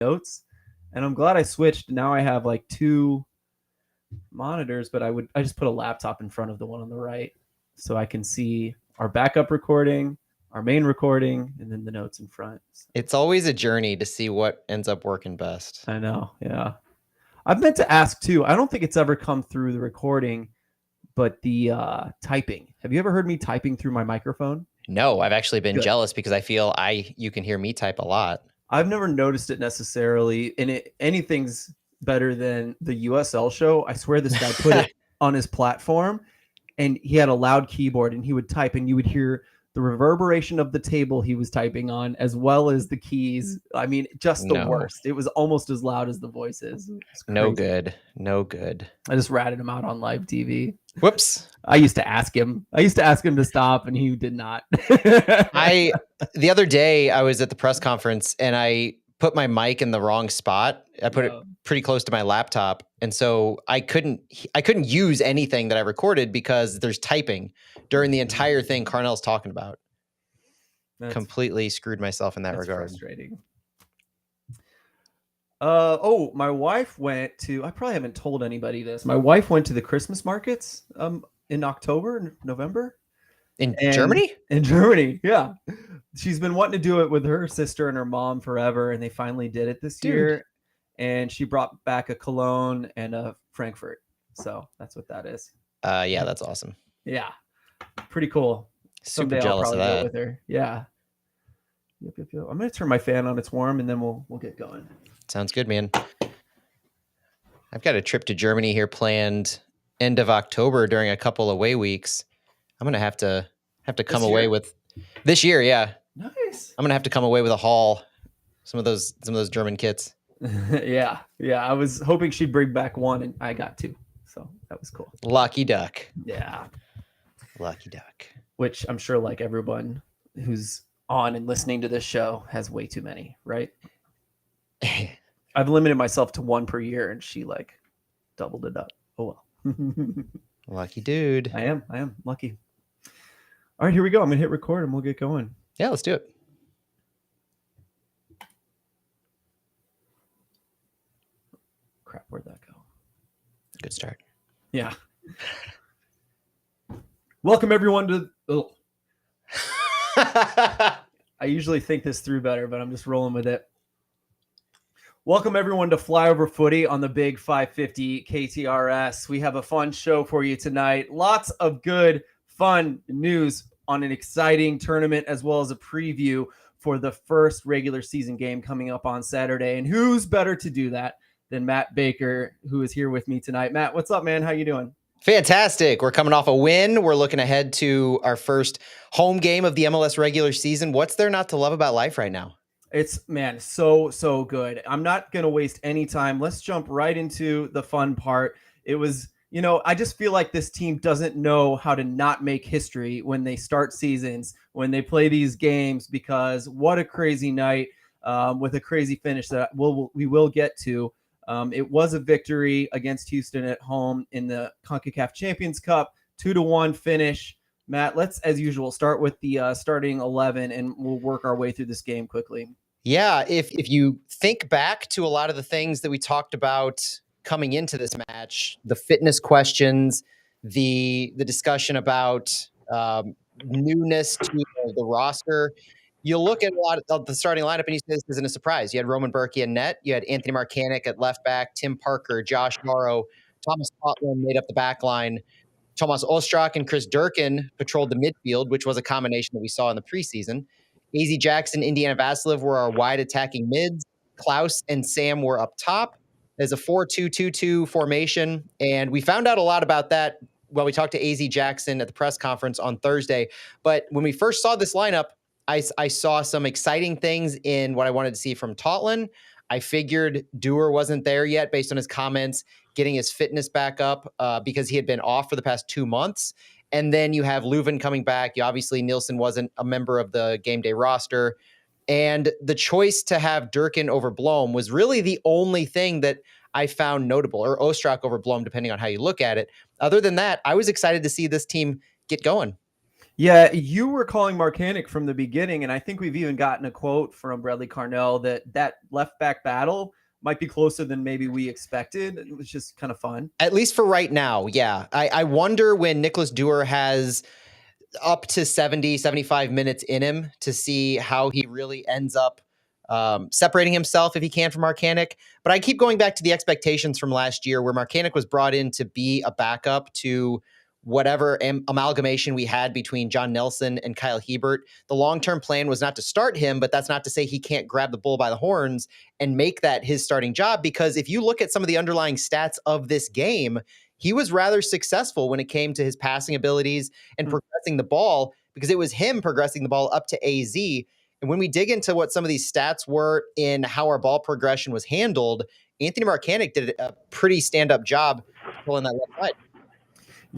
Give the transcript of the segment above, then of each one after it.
notes, and I'm glad I switched. Now I have like two monitors, but I just put a laptop in front of the one on the right so I can see our backup recording, our main recording, and then the notes in front. It's always a journey to see what ends up working best. I know, yeah. I've meant to ask too. I don't think it's ever come through the recording, but the typing. Have you ever heard me typing through my microphone? No, I've actually been Good. jealous because I feel you can hear me type a lot. I've never noticed it necessarily, and anything's better than the USL show. I swear this guy put it on his platform, and he had a loud keyboard, and he would type, and you would hear the reverberation of the table he was typing on, as well as the keys. I mean, just the worst. It was almost as loud as the voices. No good. No good. I just ratted him out on live TV. Whoops. I used to ask him to stop, and he did not. The other day I was at the press conference and I put my mic in the wrong spot. I put it pretty close to my laptop. And so I couldn't use anything that I recorded because there's typing during the entire thing Carnell's talking about. Completely screwed myself in that regard. Frustrating. My wife went to, I probably haven't told anybody this. My wife went to the Christmas markets in October, November. In Germany? In Germany, yeah. She's been wanting to do it with her sister and her mom forever, and they finally did it this year. And she brought back a Cologne and a Frankfurt. So that's what that is. Yeah, that's awesome. Yeah. Pretty cool. Super jealous of that. Go with her. Yeah. Yep. I'm going to turn my fan on. It's warm, and then we'll get going. Sounds good, man. I've got a trip to Germany here planned end of October during a couple away weeks. I'm going to have to come away with this year. Yeah. Nice. I'm going to have to come away with a haul. Some of those German kits. Yeah. I was hoping she'd bring back one, and I got two. So that was cool. Lucky duck. Yeah. Lucky duck. Which I'm sure like everyone who's on and listening to this show has way too many, right? I've limited myself to one per year, and she like doubled it up. Oh well. Lucky dude. I am lucky. All right, here we go. I'm gonna hit record and we'll get going. Yeah, let's do it. Crap, where'd that go? Good start. Yeah. Welcome everyone to. I usually think this through better, but I'm just rolling with it. Welcome everyone to Flyover Footy on the Big 550 KTRS. We have a fun show for you tonight. Lots of good, fun news on an exciting tournament, as well as a preview for the first regular season game coming up on Saturday. And who's better to do that than Matt Baker, who is here with me tonight. Matt, what's up, man? How you doing? Fantastic. We're coming off a win. We're looking ahead to our first home game of the MLS regular season. What's there not to love about life right now? It's, man, so good. I'm not going to waste any time. Let's jump right into the fun part. It was, I just feel like this team doesn't know how to not make history when they start seasons, when they play these games, because what a crazy night with a crazy finish that we will get to. It was a victory against Houston at home in the CONCACAF Champions Cup, 2-1 finish. Matt, let's, as usual, start with the starting 11, and we'll work our way through this game quickly. Yeah, if you think back to a lot of the things that we talked about coming into this match, the fitness questions, the discussion about newness to the roster, you look at a lot of the starting lineup and you say this isn't a surprise. You had Roman Berkey in net. You had Anthony Marcanic at left back, Tim Parker, Josh Morrow, Thomas Scotland made up the back line. Tomas Ostrak and Chris Durkin patrolled the midfield, which was a combination that we saw in the preseason. AZ Jackson, Indiana Vasiliev were our wide attacking mids. Klaus and Sam were up top. There's a 4-2-2-2 formation, and we found out a lot about that while we talked to AZ Jackson at the press conference on Thursday. But when we first saw this lineup, I saw some exciting things in what I wanted to see from Totland. I figured Dewar wasn't there yet based on his comments, getting his fitness back up because he had been off for the past 2 months. And then you have Leuven coming back. Obviously, Nielsen wasn't a member of the game day roster. And the choice to have Durkin over Blom was really the only thing that I found notable, or Ostrak over Blom, depending on how you look at it. Other than that, I was excited to see this team get going. Yeah, you were calling Marcanic from the beginning, and I think we've even gotten a quote from Bradley Carnell that left back battle might be closer than maybe we expected. It was just kind of fun. At least for right now, yeah. I wonder when Nicholas Dewar has up to 70, 75 minutes in him to see how he really ends up separating himself if he can from Marcanic. But I keep going back to the expectations from last year where Marcanic was brought in to be a backup to whatever amalgamation we had between John Nelson and Kyle Hebert. The long-term plan was not to start him, but that's not to say he can't grab the bull by the horns and make that his starting job. Because if you look at some of the underlying stats of this game, he was rather successful when it came to his passing abilities and progressing the ball, because it was him progressing the ball up to AZ. And when we dig into what some of these stats were in how our ball progression was handled, Anthony Marcanic did a pretty stand-up job pulling that left side.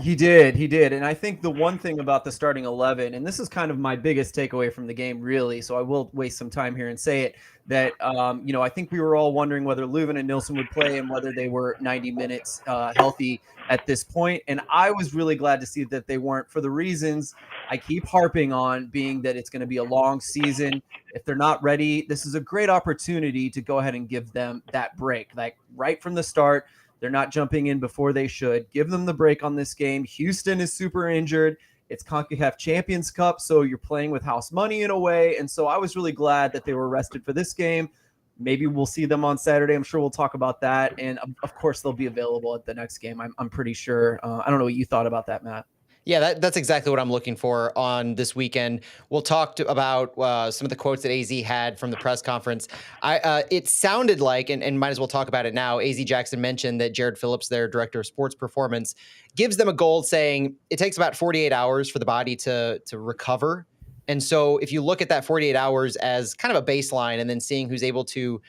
He did. And I think the one thing about the starting 11, and this is kind of my biggest takeaway from the game, really, so I will waste some time here and say it, that, I think we were all wondering whether Leuven and Nilsson would play and whether they were 90 minutes healthy at this point. And I was really glad to see that they weren't, for the reasons I keep harping on, being that it's going to be a long season. If they're not ready, this is a great opportunity to go ahead and give them that break, like right from the start. They're not jumping in before they should. Give them the break on this game. Houston is super injured. It's CONCACAF Champions Cup, so you're playing with house money in a way. And so I was really glad that they were rested for this game. Maybe we'll see them on Saturday. I'm sure we'll talk about that. And of course, they'll be available at the next game. I'm pretty sure. I don't know what you thought about that, Matt. Yeah, that's exactly what I'm looking for on this weekend. We'll talk about some of the quotes that AZ had from the press conference. It sounded like, and might as well talk about it now, AZ Jackson mentioned that Jared Phillips, their director of sports performance, gives them a goal saying it takes about 48 hours for the body to recover. And so if you look at that 48 hours as kind of a baseline and then seeing who's able to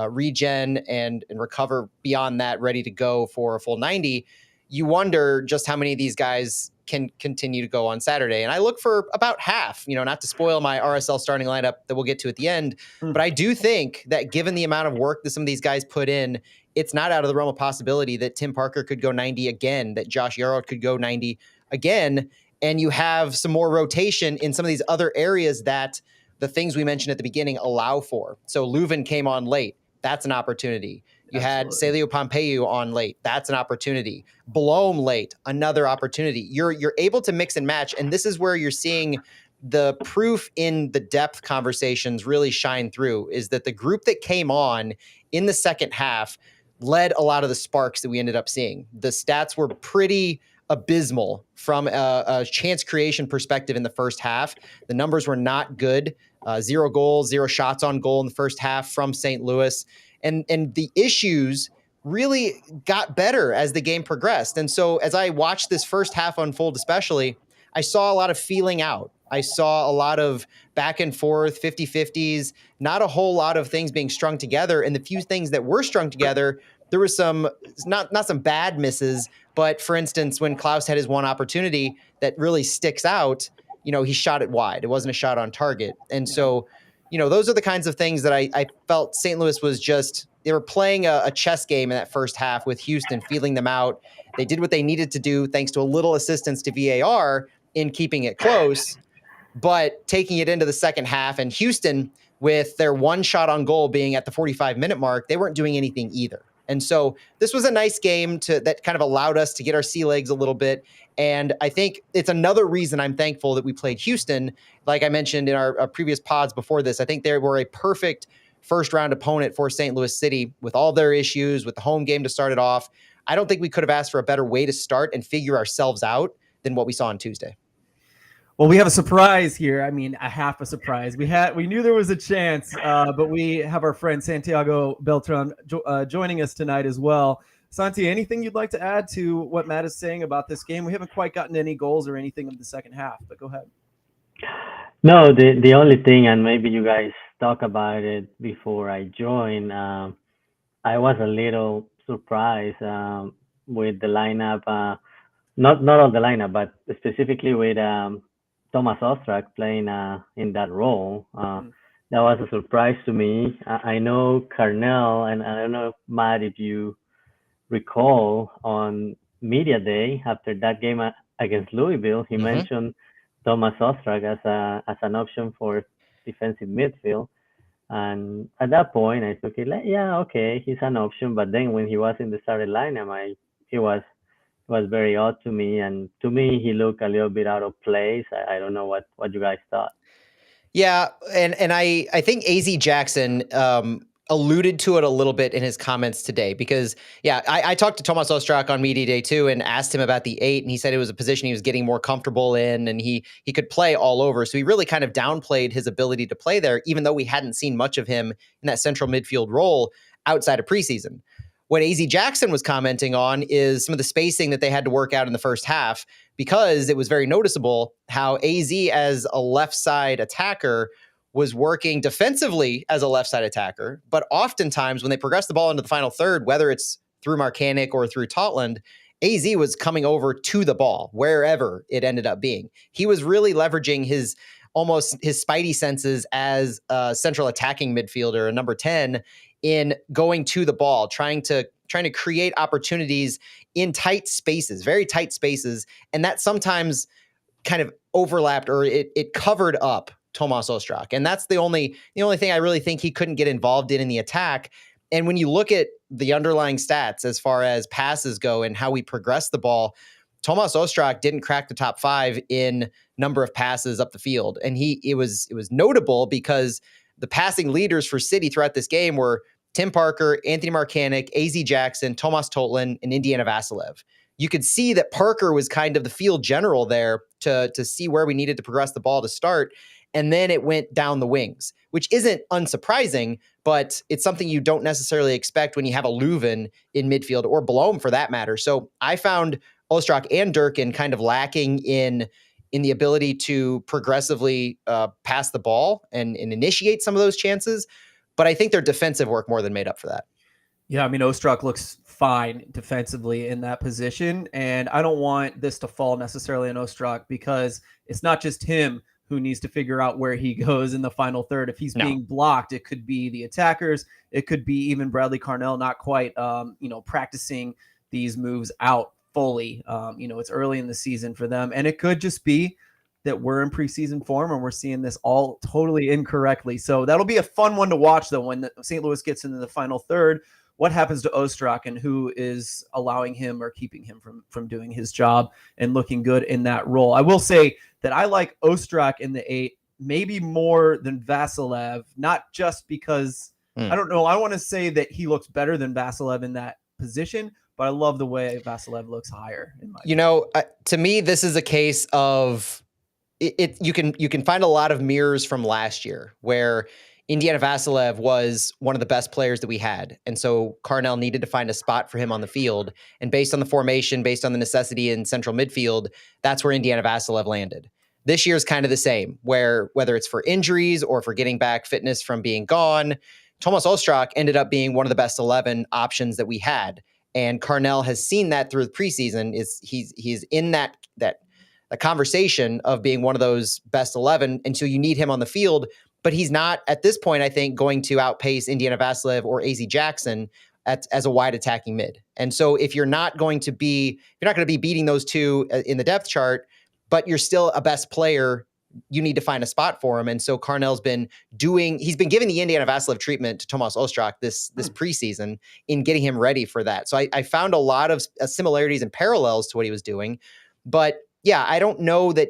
regen and recover beyond that, ready to go for a full 90, you wonder just how many of these guys can continue to go on Saturday. And I look for about half, not to spoil my RSL starting lineup that we'll get to at the end. But I do think that given the amount of work that some of these guys put in, it's not out of the realm of possibility that Tim Parker could go 90 again, that Josh Yarrow could go 90 again. And you have some more rotation in some of these other areas that the things we mentioned at the beginning allow for. So Leuven came on late. That's an opportunity. You had Celio Pompeu on late. That's an opportunity. Blome late, another opportunity. You're able to mix and match, and this is where you're seeing the proof in the depth conversations really shine through, is that the group that came on in the second half led a lot of the sparks that we ended up seeing. The stats were pretty abysmal from a chance creation perspective in the first half. The numbers were not good. 0 goals, 0 shots on goal in the first half from St. Louis. And the issues really got better as the game progressed. And so as I watched this first half unfold, especially, I saw a lot of feeling out. I saw a lot of back and forth, 50-50s, not a whole lot of things being strung together. And the few things that were strung together, there was some, not some bad misses, but for instance, when Klaus had his one opportunity that really sticks out, he shot it wide. It wasn't a shot on target. And so, those are the kinds of things that I felt St. Louis was they were playing a chess game in that first half with Houston, feeling them out. They did what they needed to do thanks to a little assistance to VAR in keeping it close, but taking it into the second half. And Houston, with their one shot on goal being at the 45-minute mark, they weren't doing anything either. And so this was a nice game that kind of allowed us to get our sea legs a little bit. And I think it's another reason I'm thankful that we played Houston. Like I mentioned in our previous pods before this, I think they were a perfect first round opponent for St. Louis City with all their issues, with the home game to start it off. I don't think we could have asked for a better way to start and figure ourselves out than what we saw on Tuesday. Well, we have a surprise here. I mean, a half a surprise. We knew there was a chance, but we have our friend Santiago Beltran joining us tonight as well. Santi, anything you'd like to add to what Matt is saying about this game? We haven't quite gotten any goals or anything of the second half, but go ahead. No, the only thing, and maybe you guys talk about it before I joined, I was a little surprised with the lineup, not all the lineup, but specifically with Thomas Ostrak playing in that role. That was a surprise to me. I know Carnell, and I don't know, Matt, if you recall on Media Day after that game against Louisville, he mentioned Thomas Ostrak as an option for defensive midfield. And at that point, I took it like, yeah, okay, he's an option. But then when he was in the starting lineup, it was very odd to me, and to me, he looked a little bit out of place. I don't know what you guys thought. Yeah, and I think AZ Jackson alluded to it a little bit in his comments today because I talked to Tomas Ostrak on media day too and asked him about the 8, and he said it was a position he was getting more comfortable in and he could play all over. So he really kind of downplayed his ability to play there, even though we hadn't seen much of him in that central midfield role outside of preseason. What AZ Jackson was commenting on is some of the spacing that they had to work out in the first half, because it was very noticeable how AZ as a left side attacker was working defensively as a left side attacker. But oftentimes when they progress the ball into the final third, whether it's through Marcanic or through Totland, AZ was coming over to the ball wherever it ended up being. He was really leveraging his spidey senses as a central attacking midfielder, a number 10, in going to the ball, trying to create opportunities in tight spaces, very tight spaces. And that sometimes kind of overlapped or it covered up Tomas Ostrak. And that's the only thing I really think he couldn't get involved in the attack. And when you look at the underlying stats as far as passes go and how we progress the ball, Tomas Ostrak didn't crack the top 5 in number of passes up the field. And it was notable because the passing leaders for City throughout this game were Tim Parker, Anthony Marcanic, AZ Jackson, Tomas Totland, and Indiana Vassilev. You could see that Parker was kind of the field general there to see where we needed to progress the ball to start. And then it went down the wings, which isn't unsurprising, but it's something you don't necessarily expect when you have a Leuven in midfield or Blom for that matter. So I found Ostrak and Durkin kind of lacking in the ability to progressively pass the ball and initiate some of those chances. But I think their defensive work more than made up for that. Yeah, I mean, Ostrak looks fine defensively in that position. And I don't want this to fall necessarily on Ostrak because it's not just him who needs to figure out where he goes in the final third. If he's being blocked, it could be the attackers. It could be even Bradley Carnell not quite, practicing these moves out fully. It's early in the season for them. And it could just be that we're in preseason form and we're seeing this all totally incorrectly. So that'll be a fun one to watch, though, when St. Louis gets into the final third. What happens to Ostrak and who is allowing him or keeping him from doing his job and looking good in that role? I will say that I like Ostrak in the 8 maybe more than Vassilev, not just because I don't know. I want to say that he looks better than Vassilev in that position, but I love the way Vassilev looks higher. To me, this is a case of you can find a lot of mirrors from last year where Indiana Vassilev was one of the best players that we had. And so Carnell needed to find a spot for him on the field. And based on the formation, based on the necessity in central midfield, that's where Indiana Vassilev landed. This year is kind of the same, where whether it's for injuries or for getting back fitness from being gone, Tomas Ostrak ended up being one of the best 11 options that we had. And Carnell has seen that through the preseason. He's in that conversation of being one of those best 11 until you need him on the field. But he's not, at this point, I think, going to outpace Indiana Vassilev or AZ Jackson as a wide attacking mid. And so if you're not going to be beating those two in the depth chart, but you're still a best player, you need to find a spot for him. And so Carnell's been giving the Indiana Vassilev treatment to Tomas Ostrak this preseason in getting him ready for that. So I found a lot of similarities and parallels to what he was doing. But yeah, I don't know that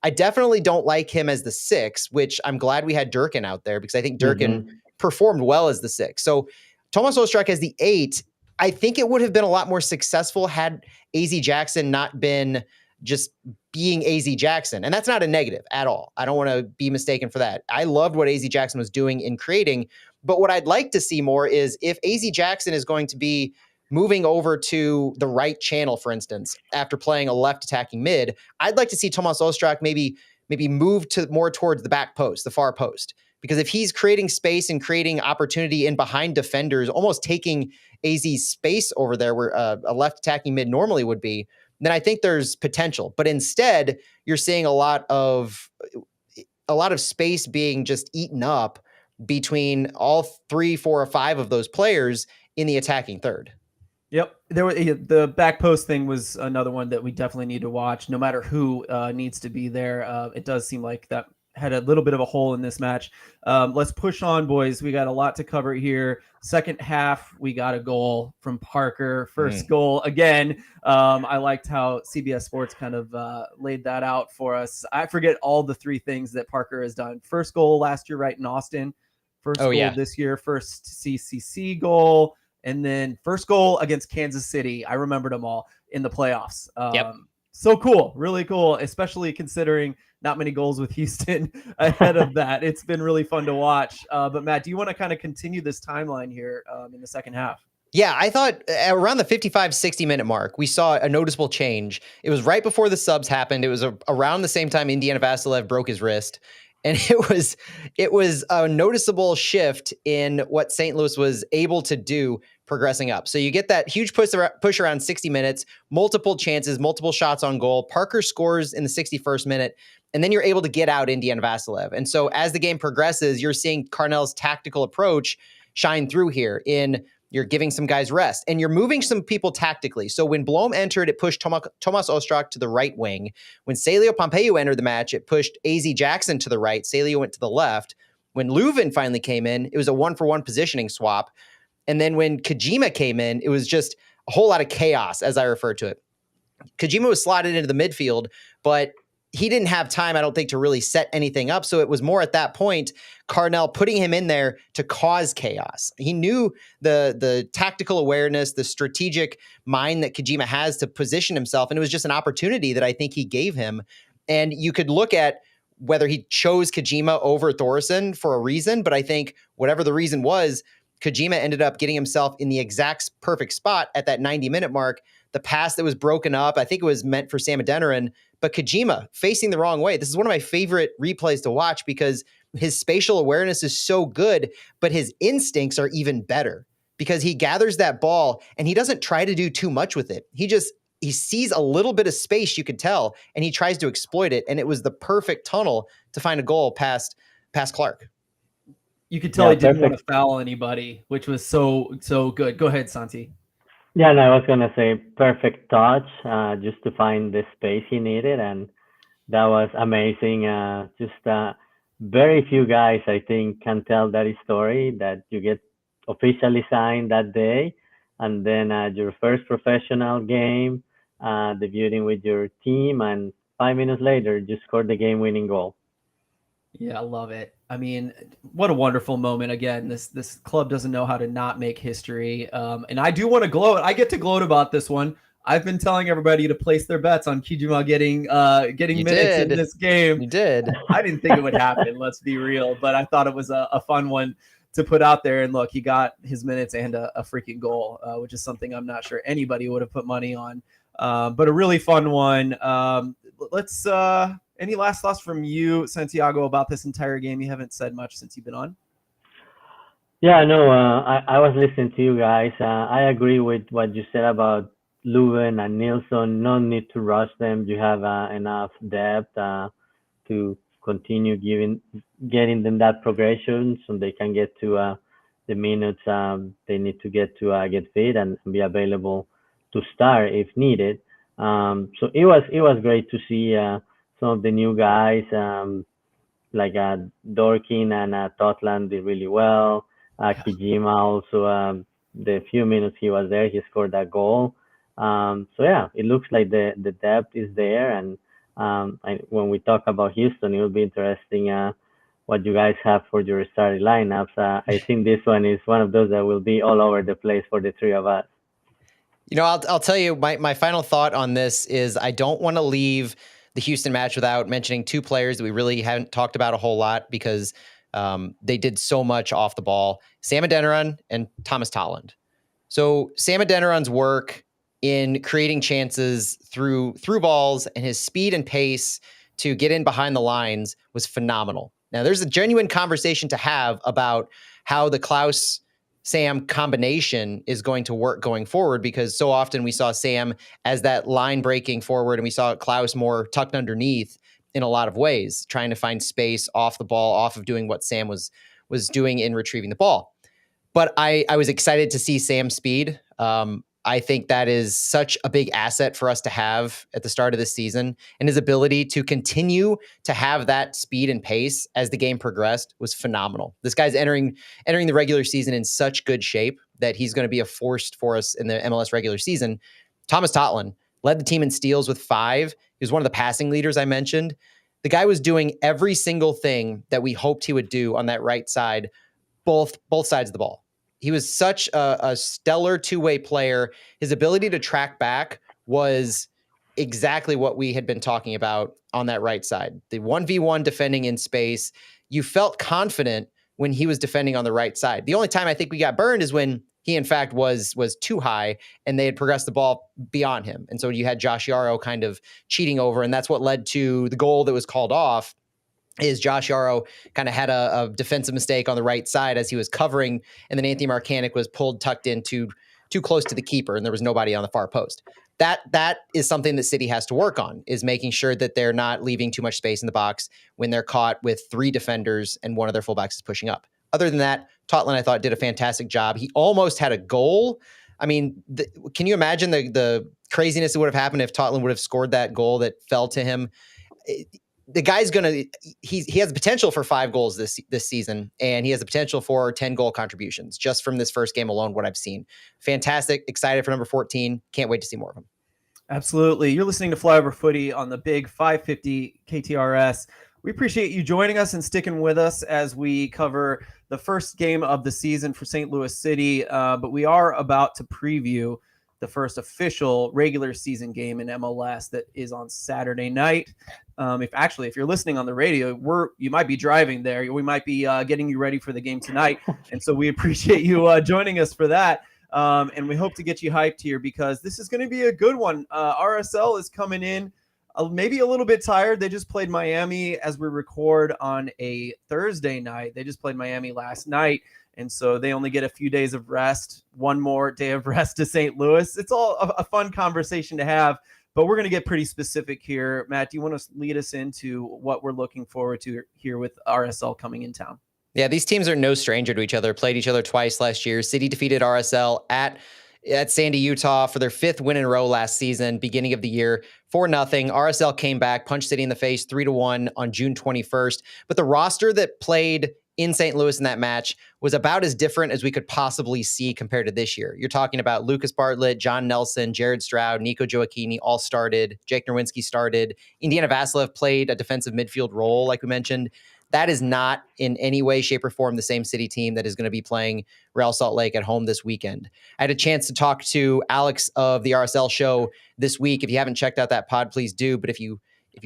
I definitely don't like him as the 6, which I'm glad we had Durkin out there because I think Durkin performed well as the 6. So Tomas Ostrak as the 8, I think it would have been a lot more successful had AZ Jackson not been just being AZ Jackson. And that's not a negative at all. I don't want to be mistaken for that. I loved what AZ Jackson was doing in creating, but what I'd like to see more is if AZ Jackson is going to be moving over to the right channel, for instance, after playing a left attacking mid, I'd like to see Tomas Ostrak maybe move more towards the back post, the far post. Because if he's creating space and creating opportunity in behind defenders, almost taking AZ's space over there where a left attacking mid normally would be, then I think there's potential. But instead, you're seeing a lot of space being just eaten up between all 3, 4, or 5 of those players in the attacking third. Yep, the back post thing was another one that we definitely need to watch. No matter who needs to be there, it does seem like that had a little bit of a hole in this match. Let's push on, boys. We got a lot to cover here. Second half, we got a goal from Parker. First goal again. I liked how CBS Sports kind of laid that out for us. I forget all the three things that Parker has done. First goal last year, right in Austin. First goal this year. First CCC goal. And then first goal against Kansas City. I remembered them all in the playoffs. So cool. Really cool, especially considering not many goals with Houston ahead of that. It's been really fun to watch. But Matt, do you want to kind of continue this timeline here in the second half? Yeah, I thought around the 55, 60-minute mark, we saw a noticeable change. It was right before the subs happened. It was around the same time Indiana Vassilev broke his wrist. And it was a noticeable shift in what St. Louis was able to do progressing up. So you get that huge push around 60 minutes, multiple chances, multiple shots on goal. Parker scores in the 61st minute, and then you're able to get out Indiana Vassilev. And so as the game progresses, you're seeing Carnell's tactical approach shine through here in you're giving some guys rest and you're moving some people tactically. So when Blom entered, it pushed Tomas Ostrak to the right wing. When Celio Pompeu entered the match, it pushed AZ Jackson to the right. Celio went to the left. When Leuven finally came in, it was a 1-for-1 positioning swap. And then when Kajima came in, it was just a whole lot of chaos, as I refer to it. Kajima was slotted into the midfield, but he didn't have time, I don't think, to really set anything up. So it was more at that point, Carnell putting him in there to cause chaos. He knew the tactical awareness, the strategic mind that Kajima has to position himself. And it was just an opportunity that I think he gave him. And you could look at whether he chose Kajima over Thoresen for a reason, but I think whatever the reason was, Kajima ended up getting himself in the exact perfect spot at that 90-minute mark. The pass that was broken up, I think it was meant for Sam Adeniran, but Kajima facing the wrong way. This is one of my favorite replays to watch because his spatial awareness is so good, but his instincts are even better because he gathers that ball and he doesn't try to do too much with it. He sees a little bit of space, you could tell, and he tries to exploit it. And it was the perfect tunnel to find a goal past Clark. You could tell he didn't want to foul anybody, which was so good. Go ahead, Santi. Yeah, no, I was gonna say perfect touch, just to find the space he needed, and that was amazing. Very few guys, I think, can tell that story that you get officially signed that day, and then your first professional game, debuting with your team, and 5 minutes later, you scored the game-winning goal. Yeah, I love it. I mean, what a wonderful moment. Again, this club doesn't know how to not make history. And I do want to gloat. I get to gloat about this one. I've been telling everybody to place their bets on Kijima getting minutes in this game. You did. I didn't think it would happen, let's be real, but I thought it was a fun one to put out there. And look, he got his minutes and a freaking goal, which is something I'm not sure anybody would have put money on. But a really fun one. Let's any last thoughts from you, Santiago, about this entire game? You haven't said much since you've been on. Yeah, no, I was listening to you guys. I agree with what you said about Leuven and Nilsson. No need to rush them. You have enough depth to continue getting them that progression so they can get to the minutes they need to get fit and be available to start if needed. So it was great to see some of the new guys like Dorkin and Totland did really well. Kijima also, the few minutes he was there, he scored that goal. So yeah, it looks like the depth is there. And when we talk about Houston, it will be interesting what you guys have for your starting lineups. I think this one is one of those that will be all over the place for the three of us. You know, I'll tell you my final thought on this is I don't want to leave the Houston match without mentioning two players that we really haven't talked about a whole lot because they did so much off the ball. Sam Adeniran and Thomas Tolland. So Sam Adeniran's work in creating chances through balls and his speed and pace to get in behind the lines was phenomenal. Now, there's a genuine conversation to have about how the Klaus-Sam combination is going to work going forward because so often we saw Sam as that line breaking forward and we saw Klaus more tucked underneath in a lot of ways, trying to find space off the ball, off of doing what Sam was doing in retrieving the ball. But I was excited to see Sam's speed. I think that is such a big asset for us to have at the start of this season. And his ability to continue to have that speed and pace as the game progressed was phenomenal. This guy's entering the regular season in such good shape that he's going to be a force for us in the MLS regular season. Thomas Totland led the team in steals with 5. He was one of the passing leaders I mentioned. The guy was doing every single thing that we hoped he would do on that right side, both sides of the ball. He was such a stellar two-way player. His ability to track back was exactly what we had been talking about on that right side. The 1v1 defending in space. You felt confident when he was defending on the right side. The only time I think we got burned is when he, in fact, was too high and they had progressed the ball beyond him. And so you had Josh Yaro kind of cheating over, and that's what led to the goal that was called off. Is Josh Yaro kind of had a defensive mistake on the right side as he was covering, and then Anthony Marcanic was tucked in too close to the keeper, and there was nobody on the far post. That is something that City has to work on, is making sure that they're not leaving too much space in the box when they're caught with 3 defenders and one of their fullbacks is pushing up. Other than that, Totland, I thought, did a fantastic job. He almost had a goal. I mean, can you imagine the craziness that would have happened if Totland would have scored that goal that fell to him? The guy's he has the potential for 5 goals this season, and he has the potential for 10 goal contributions just from this first game alone, what I've seen. Fantastic. Excited for number 14. Can't wait to see more of him. Absolutely. You're listening to Flyover Footy on the big 550 KTRS. We appreciate you joining us and sticking with us as we cover the first game of the season for St. Louis City, but we are about to preview the first official regular season game in MLS that is on Saturday night. If you're listening on the radio, you might be driving there. We might be getting you ready for the game tonight. And so we appreciate you joining us for that. And we hope to get you hyped here because this is going to be a good one. RSL is coming in maybe a little bit tired. They just played Miami as we record on a Thursday night. They just played Miami last night. And so they only get a few days of rest, one more day of rest to St. Louis. It's all a fun conversation to have, but we're going to get pretty specific here. Matt, do you want to lead us into what we're looking forward to here with RSL coming in town? Yeah, these teams are no stranger to each other. Played each other twice last year. City defeated RSL at Sandy, Utah for their 5th win in a row last season, beginning of the year, 4-0. RSL came back, punched City in the face 3-1 on June 21st. But the roster that played in St. Louis in that match was about as different as we could possibly see compared to this year. You're talking about Lucas Bartlett, John Nelson, Jared Stroud, Nico Gioacchini all started. Jake Nerwinski started. Indiana Vassilev played a defensive midfield role, like we mentioned. That is not in any way, shape, or form the same City team that is going to be playing Real Salt Lake at home this weekend. I had a chance to talk to Alex of the RSL show this week. If you haven't checked out that pod, please do. But if you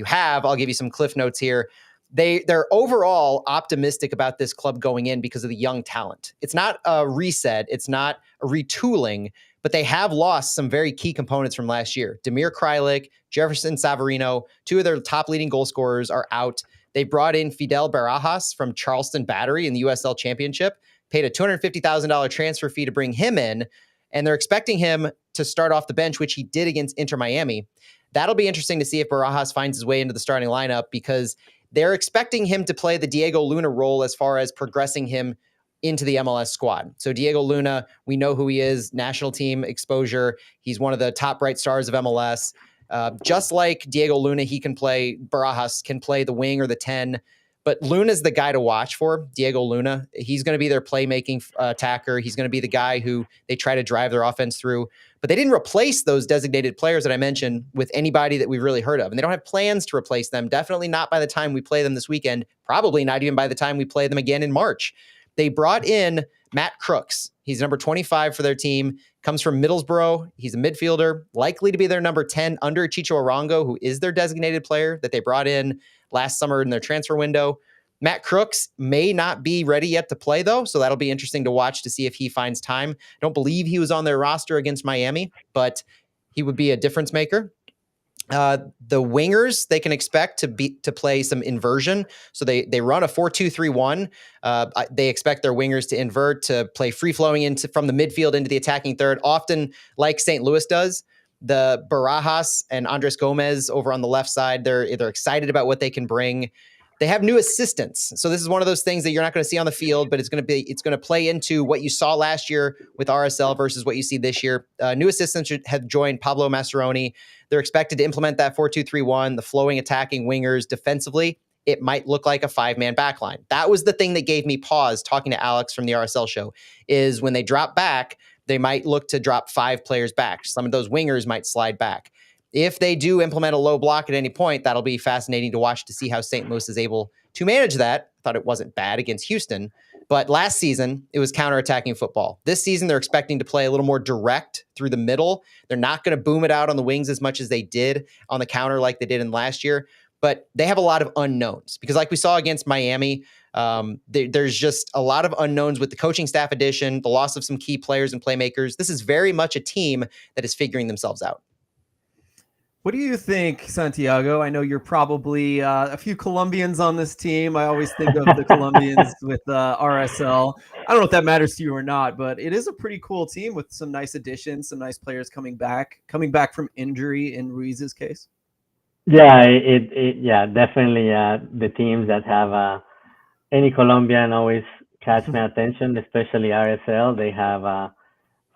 have, I'll give you some cliff notes here. They're overall optimistic about this club going in because of the young talent. It's not a reset. It's not a retooling, but they have lost some very key components from last year. Damir Krylik, Jefferson Savarino, 2 of their top leading goal scorers are out. They brought in Fidel Barajas from Charleston Battery in the USL Championship, paid a $250,000 transfer fee to bring him in, and they're expecting him to start off the bench, which he did against Inter Miami. That'll be interesting to see if Barajas finds his way into the starting lineup because they're expecting him to play the Diego Luna role as far as progressing him into the MLS squad. So Diego Luna, we know who he is, national team exposure. He's one of the top bright stars of MLS. Just like Diego Luna, Barajas can play the wing or the 10, but Luna's the guy to watch for, Diego Luna. He's going to be their playmaking attacker. He's going to be the guy who they try to drive their offense through. But they didn't replace those designated players that I mentioned with anybody that we've really heard of. And they don't have plans to replace them. Definitely not by the time we play them this weekend. Probably not even by the time we play them again in March. They brought in Matt Crooks. He's number 25 for their team. Comes from Middlesbrough. He's a midfielder, likely to be their number 10 under Chicho Arango, who is their designated player that they brought in last summer in their transfer window. Matt Crooks may not be ready yet to play, though, so that'll be interesting to watch to see if he finds time. I don't believe he was on their roster against Miami, but he would be a difference maker. The wingers, they can expect to play some inversion. So they run a 4-2-3-1. They expect their wingers to invert, to play free-flowing from the midfield into the attacking third, often like St. Louis does. The Barajas and Andres Gomez over on the left side, they're excited about what they can bring. They have new assistants. So this is one of those things that you're not going to see on the field, but it's going to play into what you saw last year with RSL versus what you see this year. New assistants have joined Pablo Mascheroni. They're expected to implement that 4-2-3-1, the flowing attacking wingers defensively. It might look like a 5-man backline. That was the thing that gave me pause talking to Alex from the RSL show, is when they drop back, they might look to drop 5 players back. Some of those wingers might slide back. If they do implement a low block at any point, that'll be fascinating to watch to see how St. Louis is able to manage that. I thought it wasn't bad against Houston, but last season it was counterattacking football. This season they're expecting to play a little more direct through the middle. They're not going to boom it out on the wings as much as they did on the counter like they did in last year, but they have a lot of unknowns because like we saw against Miami, there's just a lot of unknowns with the coaching staff addition, the loss of some key players and playmakers. This is very much a team that is figuring themselves out. What do you think, Santiago? I know you're probably a few Colombians on this team. I always think of the Colombians with RSL. I don't know if that matters to you or not, but it is a pretty cool team with some nice additions, some nice players coming back from injury in Ruiz's case. Yeah, yeah, definitely. The teams that have any Colombian always catch my attention, especially RSL. They have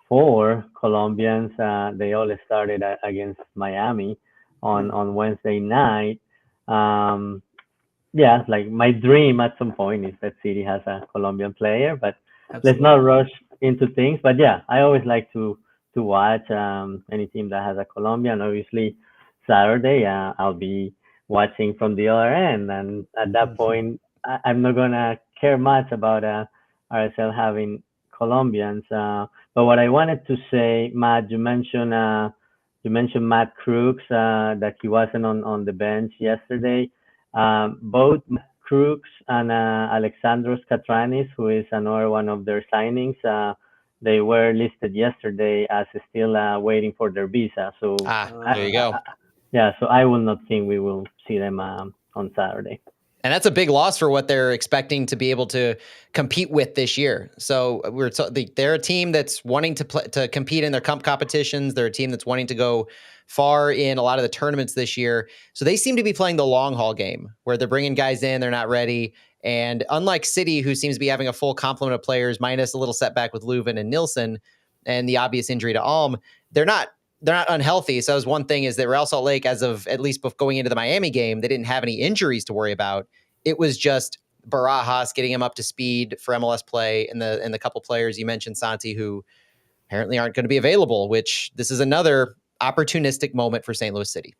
4 Colombians. They all started against Miami on Wednesday night. Yeah, like my dream at some point is that City has a Colombian player, but Absolutely. let's not rush into things. But yeah, I always like to watch any team that has a Colombian. Obviously, Saturday I'll be watching from the other end, and at that point, I'm not gonna care much about RSL having Colombians. But what I wanted to say, Matt, you mentioned Matt Crooks, that he wasn't on the bench yesterday. Both Matt Crooks and Alexandros Katranis, who is another one of their signings, they were listed yesterday as still waiting for their visa. So there you go. Yeah, so I will not think we will see them on Saturday. And that's a big loss for what they're expecting to be able to compete with this year. So they're a team that's wanting to compete in their competitions. They're a team that's wanting to go far in a lot of the tournaments this year. So they seem to be playing the long haul game where they're bringing guys in, they're not ready. And unlike City, who seems to be having a full complement of players, minus a little setback with Leuven and Nilsson and the obvious injury to Alm, they're not unhealthy. So that was one thing, is that Real Salt Lake, as of at least going into the Miami game, they didn't have any injuries to worry about. It was just Barajas getting him up to speed for MLS play, and the couple players you mentioned, Santi, who apparently aren't going to be available, which this is another opportunistic moment for St. Louis City.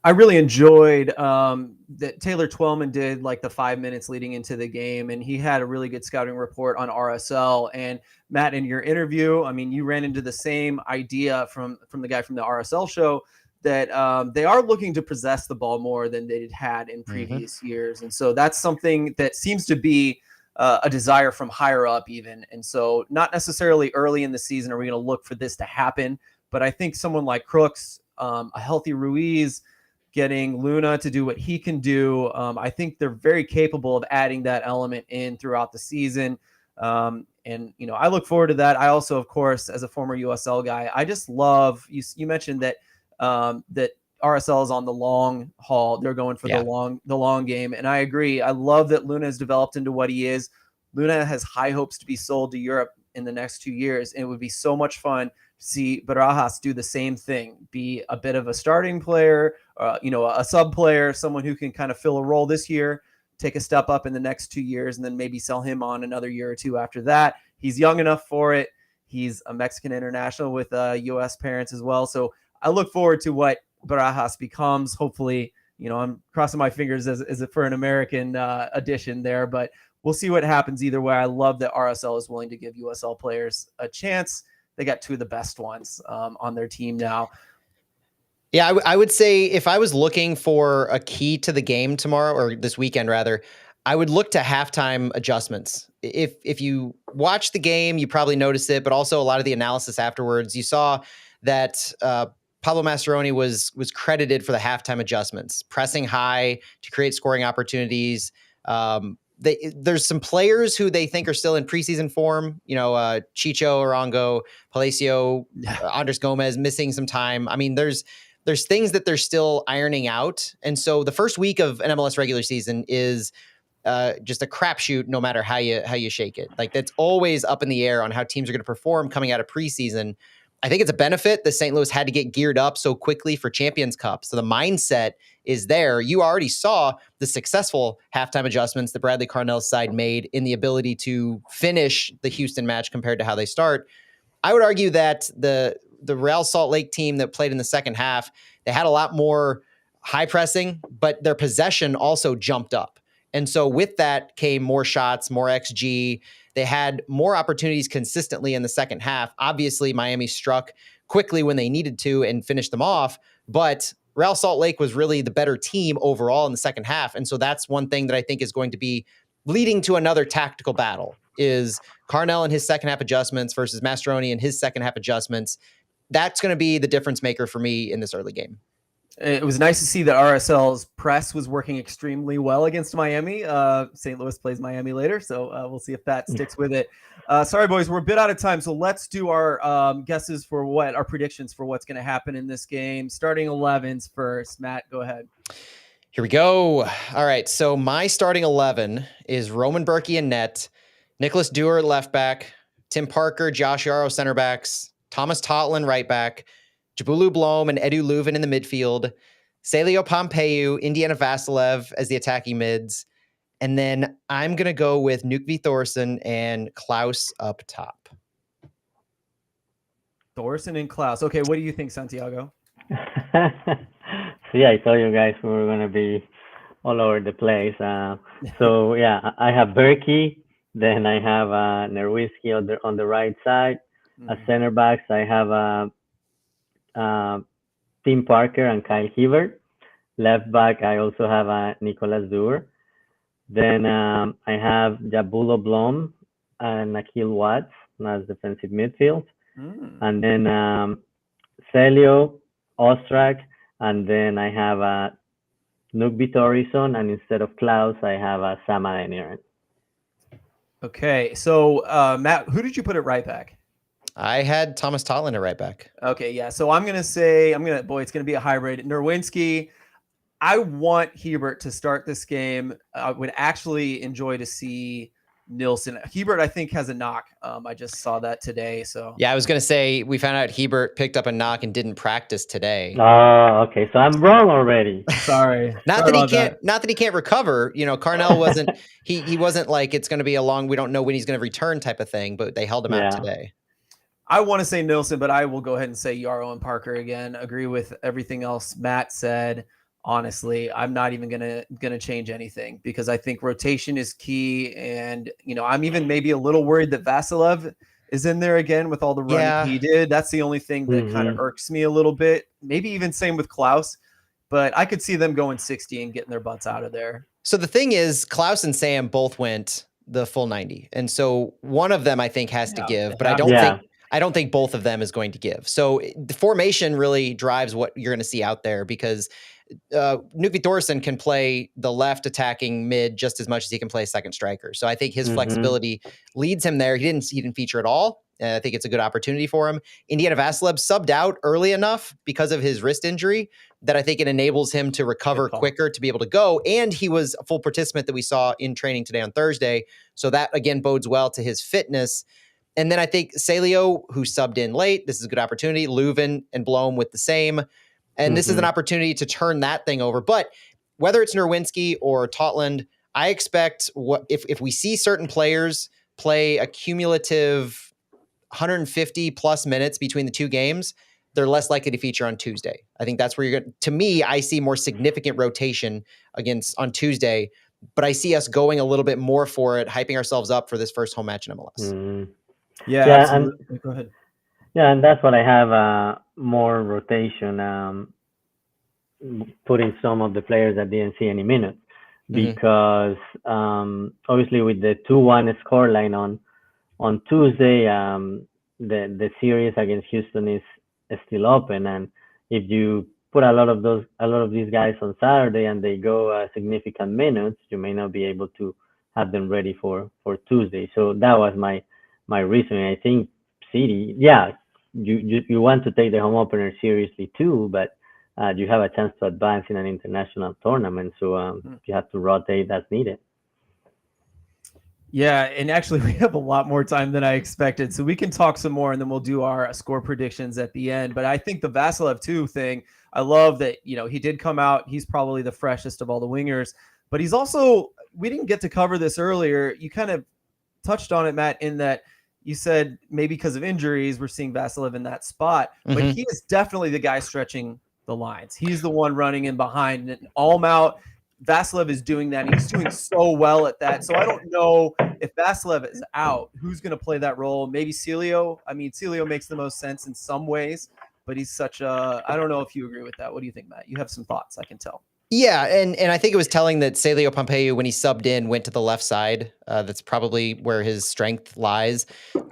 I really enjoyed that Taylor Twellman did like the 5 minutes leading into the game, and he had a really good scouting report on RSL. And Matt, in your interview, I mean, you ran into the same idea from the guy from the RSL show, that they are looking to possess the ball more than they had in previous years. And so that's something that seems to be a desire from higher up even. And so not necessarily early in the season are we going to look for this to happen, but I think someone like Crooks, a healthy Ruiz, getting Luna to do what he can do, I think they're very capable of adding that element in throughout the season. And, you know, I look forward to that. I also, of course, as a former USL guy, I just love, you mentioned that that RSL is on the long haul. They're going for the long game. And I agree. I love that Luna has developed into what he is. Luna has high hopes to be sold to Europe in the next 2 years. And it would be so much fun to see Barajas do the same thing, be a bit of a starting player, you know, a sub player, someone who can kind of fill a role this year, take a step up in the next 2 years, and then maybe sell him on another year or two after that. He's young enough for it. He's a Mexican international with U.S. parents as well. So I look forward to what Barajas becomes. Hopefully, you know, I'm crossing my fingers as for an American addition there, but we'll see what happens either way. I love that RSL is willing to give USL players a chance. They got 2 of the best ones on their team now. Yeah, I would say if I was looking for a key to the game tomorrow, or this weekend rather, I would look to halftime adjustments. If you watch the game, you probably noticed it, but also a lot of the analysis afterwards, you saw that Pablo Mascheroni was credited for the halftime adjustments, pressing high to create scoring opportunities. There's some players who they think are still in preseason form, you know, Chicho, Arango, Palacio, Andres Gomez missing some time. I mean, there's there's things that they're still ironing out. And so the first week of an MLS regular season is just a crapshoot, no matter how you shake it. Like that's always up in the air on how teams are going to perform coming out of preseason. I think it's a benefit that St. Louis had to get geared up so quickly for Champions Cup. So the mindset is there. You already saw the successful halftime adjustments that Bradley Carnell's side made in the ability to finish the Houston match compared to how they start. I would argue that the Real Salt Lake team that played in the second half, they had a lot more high pressing, but their possession also jumped up. And so with that came more shots, more XG. They had more opportunities consistently in the second half. Obviously, Miami struck quickly when they needed to and finished them off, but Real Salt Lake was really the better team overall in the second half. And so that's one thing that I think is going to be leading to another tactical battle is Carnell and his second half adjustments versus Mastroeni and his second half adjustments. That's going to be the difference maker for me in this early game. It was nice to see that RSL's press was working extremely well against Miami. St. Louis plays Miami later, so we'll see if that sticks with it. Sorry, boys, we're a bit out of time, so let's do our guesses for our predictions for what's going to happen in this game. Starting 11s first. Matt, go ahead. Here we go. All right, so my starting 11 is Roman Berkey in net, Nicholas Dewar left back, Tim Parker, Josh Yaro center backs, Thomas Totland right back, Jabulu Blom and Edu Leuven in the midfield, Celio Pompeu, Indiana Vasilev as the attacking mids, and then I'm going to go with Knut Thorsen and Klaus up top. Thorsen and Klaus. Okay, what do you think, Santiago? See, I told you guys we were going to be all over the place. So, yeah, I have Berkey. Then I have Nerwinski on the right side. As center backs, I have Tim Parker and Kyle Hibbert. Left back, I also have Nicolas Dewar. Then I have Jabulo Blom and Akil Watts as defensive midfield. And then Celio, Ostrak, and then I have Knut Thorsen, and instead of Klaus, I have Sam Adeniran. Okay, so Matt, who did you put at right back? I had Thomas Totland at right back. Okay, yeah. So I'm gonna say it's gonna be a hybrid. Nerwinski. I want Hibbert to start this game. I would actually enjoy to see Nilsson. Hibbert, I think, has a knock. I just saw that today. So yeah, I was gonna say we found out Hibbert picked up a knock and didn't practice today. Oh, okay. So I'm wrong already. Sorry. Not that he can't recover. You know, Carnell wasn't. he wasn't like it's going to be a long. We don't know when he's going to return type of thing. But they held him out today. I want to say Nilsson, but I will go ahead and say Yaro and Parker again. Agree with everything else Matt said. Honestly, I'm not even gonna change anything because I think rotation is key, and I'm even maybe a little worried that Vasilev is in there again with all the running he did. That's the only thing that kind of irks me a little bit. Maybe even same with Klaus, but I could see them going 60 and getting their butts out of there. So the thing is, Klaus and Sam both went the full 90, and so one of them I think has to give, but I don't think both of them is going to give. So the formation really drives what you're going to see out there because Knut Thorsen can play the left attacking mid just as much as he can play second striker. So I think his flexibility leads him there. He didn't feature at all. I think it's a good opportunity for him. Indiana Vasilev subbed out early enough because of his wrist injury that I think it enables him to recover quicker to be able to go. And he was a full participant that we saw in training today on Thursday. So that again bodes well to his fitness. And then I think Celio, who subbed in late, this is a good opportunity. Leuven and Blom with the same. And this is an opportunity to turn that thing over. But whether it's Nerwinski or Totland, I expect if we see certain players play a cumulative 150 plus minutes between the two games, they're less likely to feature on Tuesday. I think that's where you're going to me, I see more significant rotation on Tuesday, but I see us going a little bit more for it, hyping ourselves up for this first home match in MLS. Yeah, absolutely. Go ahead. Yeah, and that's what I have more rotation, putting some of the players that didn't see any minutes because obviously with the 2-1 scoreline on Tuesday, the series against Houston is still open, and if you put a lot of these guys on Saturday and they go significant minutes, you may not be able to have them ready for Tuesday. So that was my reasoning. I think City, you want to take the home opener seriously too, but you have a chance to advance in an international tournament. So you have to rotate as needed. Yeah, and actually we have a lot more time than I expected, so we can talk some more, and then we'll do our score predictions at the end. But I think the Vasilev too thing, I love that, he did come out. He's probably the freshest of all the wingers, but he's also, we didn't get to cover this earlier. You kind of touched on it, Matt, in that you said maybe because of injuries, we're seeing Vasilev in that spot, but he is definitely the guy stretching the lines. He's the one running in behind, and Almout, Vasilev is doing that. And he's doing so well at that. So I don't know if Vasilev is out, who's going to play that role? Maybe Celio. I mean, Celio makes the most sense in some ways, but he's such a, I don't know if you agree with that. What do you think, Matt? You have some thoughts, I can tell. Yeah, and I think it was telling that Celio Pompeu, when he subbed in, went to the left side. That's probably where his strength lies.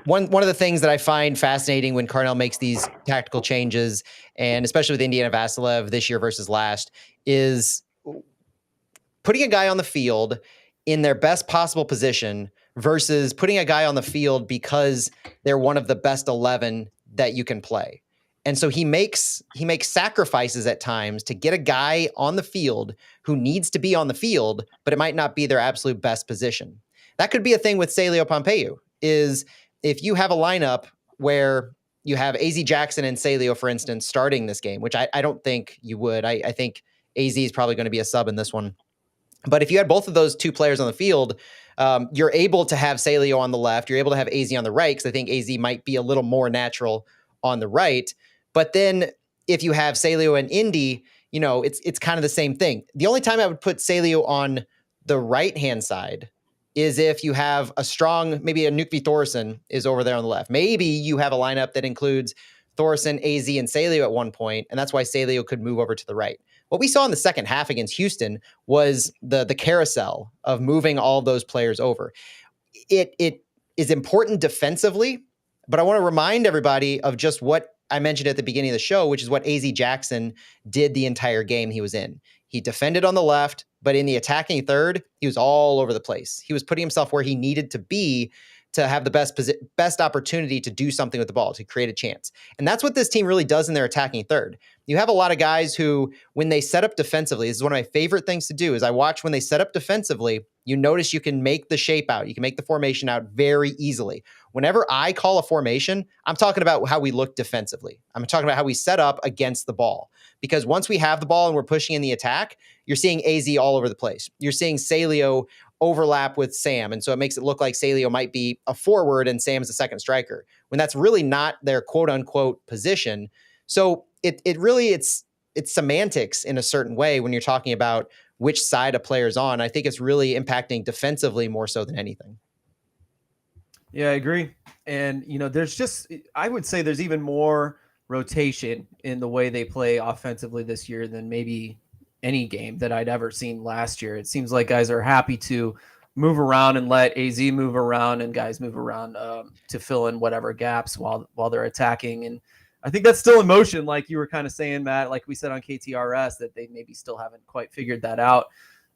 One of the things that I find fascinating when Carnell makes these tactical changes, and especially with Indiana Vasilev this year versus last, is putting a guy on the field in their best possible position versus putting a guy on the field because they're one of the best 11 that you can play. And so he makes sacrifices at times to get a guy on the field who needs to be on the field, but it might not be their absolute best position. That could be a thing with Celio Pompeu, is if you have a lineup where you have AZ Jackson and Celio, for instance, starting this game, which I don't think you would. I think AZ is probably going to be a sub in this one. But if you had both of those two players on the field, you're able to have Celio on the left. You're able to have AZ on the right, because I think AZ might be a little more natural on the right. But then if you have Celio and Indy, it's kind of the same thing. The only time I would put Celio on the right-hand side is if you have a strong, maybe a Nukvi Thorson is over there on the left. Maybe you have a lineup that includes Thorson, AZ, and Celio at one point, and that's why Celio could move over to the right. What we saw in the second half against Houston was the carousel of moving all those players over. It is important defensively, but I want to remind everybody of just what I mentioned at the beginning of the show, which is what AZ Jackson did the entire game he was in. He defended on the left, but in the attacking third, he was all over the place. He was putting himself where he needed to be to have the best opportunity to do something with the ball, to create a chance. And that's what this team really does in their attacking third. You have a lot of guys who, when they set up defensively, this is one of my favorite things to do, is I watch when they set up defensively, you notice you can make the shape out. You can make the formation out very easily. Whenever I call a formation, I'm talking about how we look defensively. I'm talking about how we set up against the ball. Because once we have the ball and we're pushing in the attack, you're seeing AZ all over the place. You're seeing Celio overlap with Sam. And so it makes it look like Celio might be a forward and Sam's a second striker, when that's really not their quote unquote position. So it really, it's semantics in a certain way when you're talking about which side a player's on. I think it's really impacting defensively more so than anything. Yeah, I agree. And, I would say there's even more rotation in the way they play offensively this year than maybe any game that I'd ever seen last year. It seems like guys are happy to move around and let AZ move around and guys move around to fill in whatever gaps while they're attacking. And I think that's still in motion, like you were kind of saying, Matt, like we said on KTRS, that they maybe still haven't quite figured that out.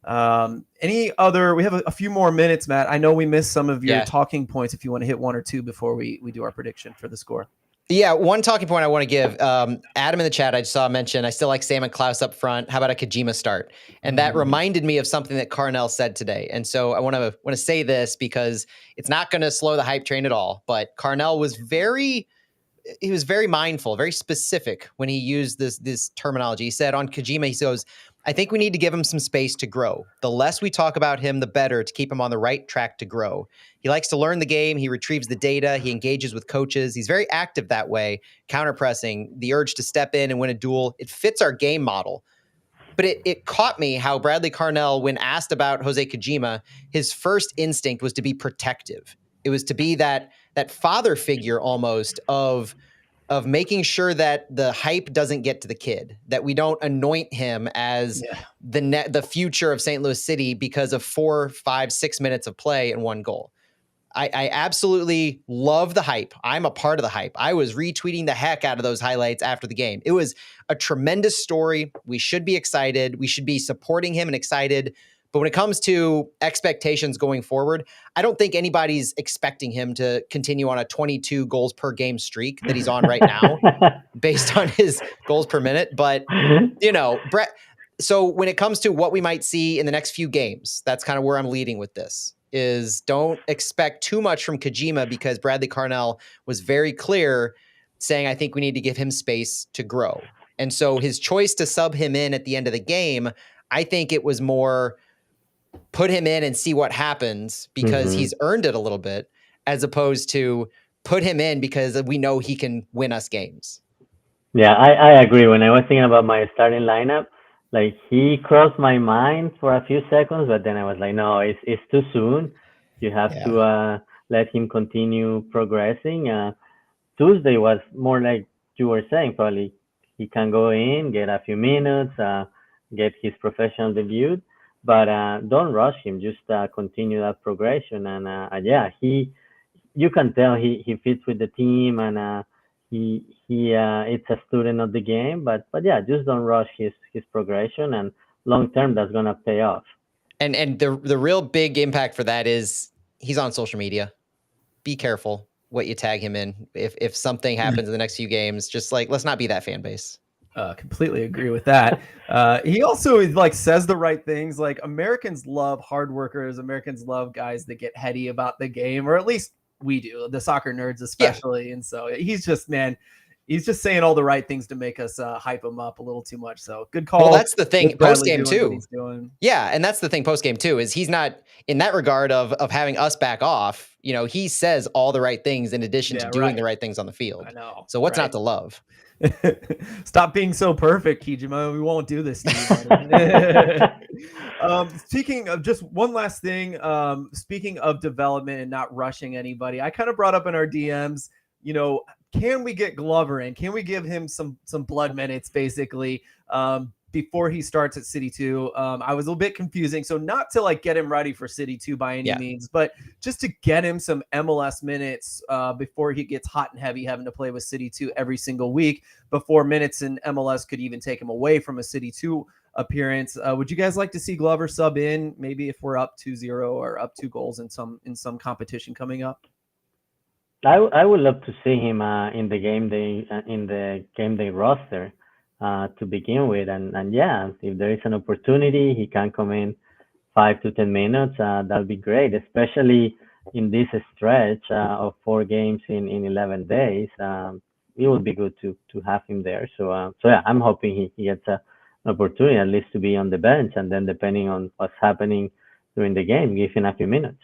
We have a few more minutes, Matt. I know we missed some of your talking points. If you want to hit one or two before we do our prediction for the score. Yeah, one talking point I want to give. Adam in the chat, I just saw mention, I still like Sam and Klaus up front. How about a Kojima start? And that reminded me of something that Carnell said today. And so I want to say this because it's not going to slow the hype train at all. But Carnell was very mindful, very specific when he used this terminology. He said on Kojima, he goes, I think we need to give him some space to grow. The less we talk about him, the better, to keep him on the right track to grow. He likes to learn the game. He retrieves the data. He engages with coaches. He's very active that way, counterpressing, the urge to step in and win a duel. It fits our game model. But it caught me how Bradley Carnell, when asked about Jose Kojima, his first instinct was to be protective. It was to be that father figure almost of making sure that the hype doesn't get to the kid, that we don't anoint him as the future of St. Louis City because of 4, 5, 6 minutes of play and 1 goal. I absolutely love the hype. I'm a part of the hype. I was retweeting the heck out of those highlights after the game. It was a tremendous story. We should be excited. We should be supporting him and excited. But when it comes to expectations going forward, I don't think anybody's expecting him to continue on a 22 goals per game streak that he's on right now based on his goals per minute. But, Brett, so when it comes to what we might see in the next few games, that's kind of where I'm leading with this, is don't expect too much from Kojima, because Bradley Carnell was very clear saying, I think we need to give him space to grow. And so his choice to sub him in at the end of the game, I think it was more put him in and see what happens because he's earned it a little bit, as opposed to put him in because we know he can win us games. Yeah, I agree. When I was thinking about my starting lineup, like he crossed my mind for a few seconds, but then I was like, no, it's too soon. You have to let him continue progressing. Tuesday was more like you were saying, probably he can go in, get a few minutes, get his professional debut, but don't rush him. Just continue that progression, and you can tell he fits with the team, and he it's a student of the game. But yeah, just don't rush his progression, and long term that's gonna pay off. And the real big impact for that is he's on social media. Be careful what you tag him in. If something happens in the next few games, just like, let's not be that fan base. Completely agree with that. He also says the right things. Like, Americans love hard workers. Americans love guys that get heady about the game, or at least we do, the soccer nerds especially. Yeah. And so he's just saying all the right things to make us hype him up a little too much. So good call. Well, that's the thing post game too. Yeah, and that's the thing post game too, is he's not in that regard of having us back off. He says all the right things in addition to doing the right things on the field. I know. So what's not to love? Stop being so perfect, Kijima. We won't do this to you. Speaking of, just one last thing, speaking of development and not rushing anybody, I kind of brought up in our DMs, can we get Glover in? Can we give him some blood minutes, basically, before he starts at City 2? I was a little bit confusing. So not to get him ready for City 2 by any means, but just to get him some MLS minutes before he gets hot and heavy having to play with City 2 every single week, before minutes in MLS could even take him away from a City 2 appearance. Would you guys like to see Glover sub in, maybe if we're up 2-0 or up 2 goals in some competition coming up? I would love to see him in the game day roster to begin with, and yeah, if there is an opportunity, he can come in 5 to 10 minutes. That'll be great, especially in this stretch of 4 games in 11 days. It would be good to have him there. So yeah, I'm hoping he gets an opportunity at least to be on the bench, and then depending on what's happening during the game, give him a few minutes.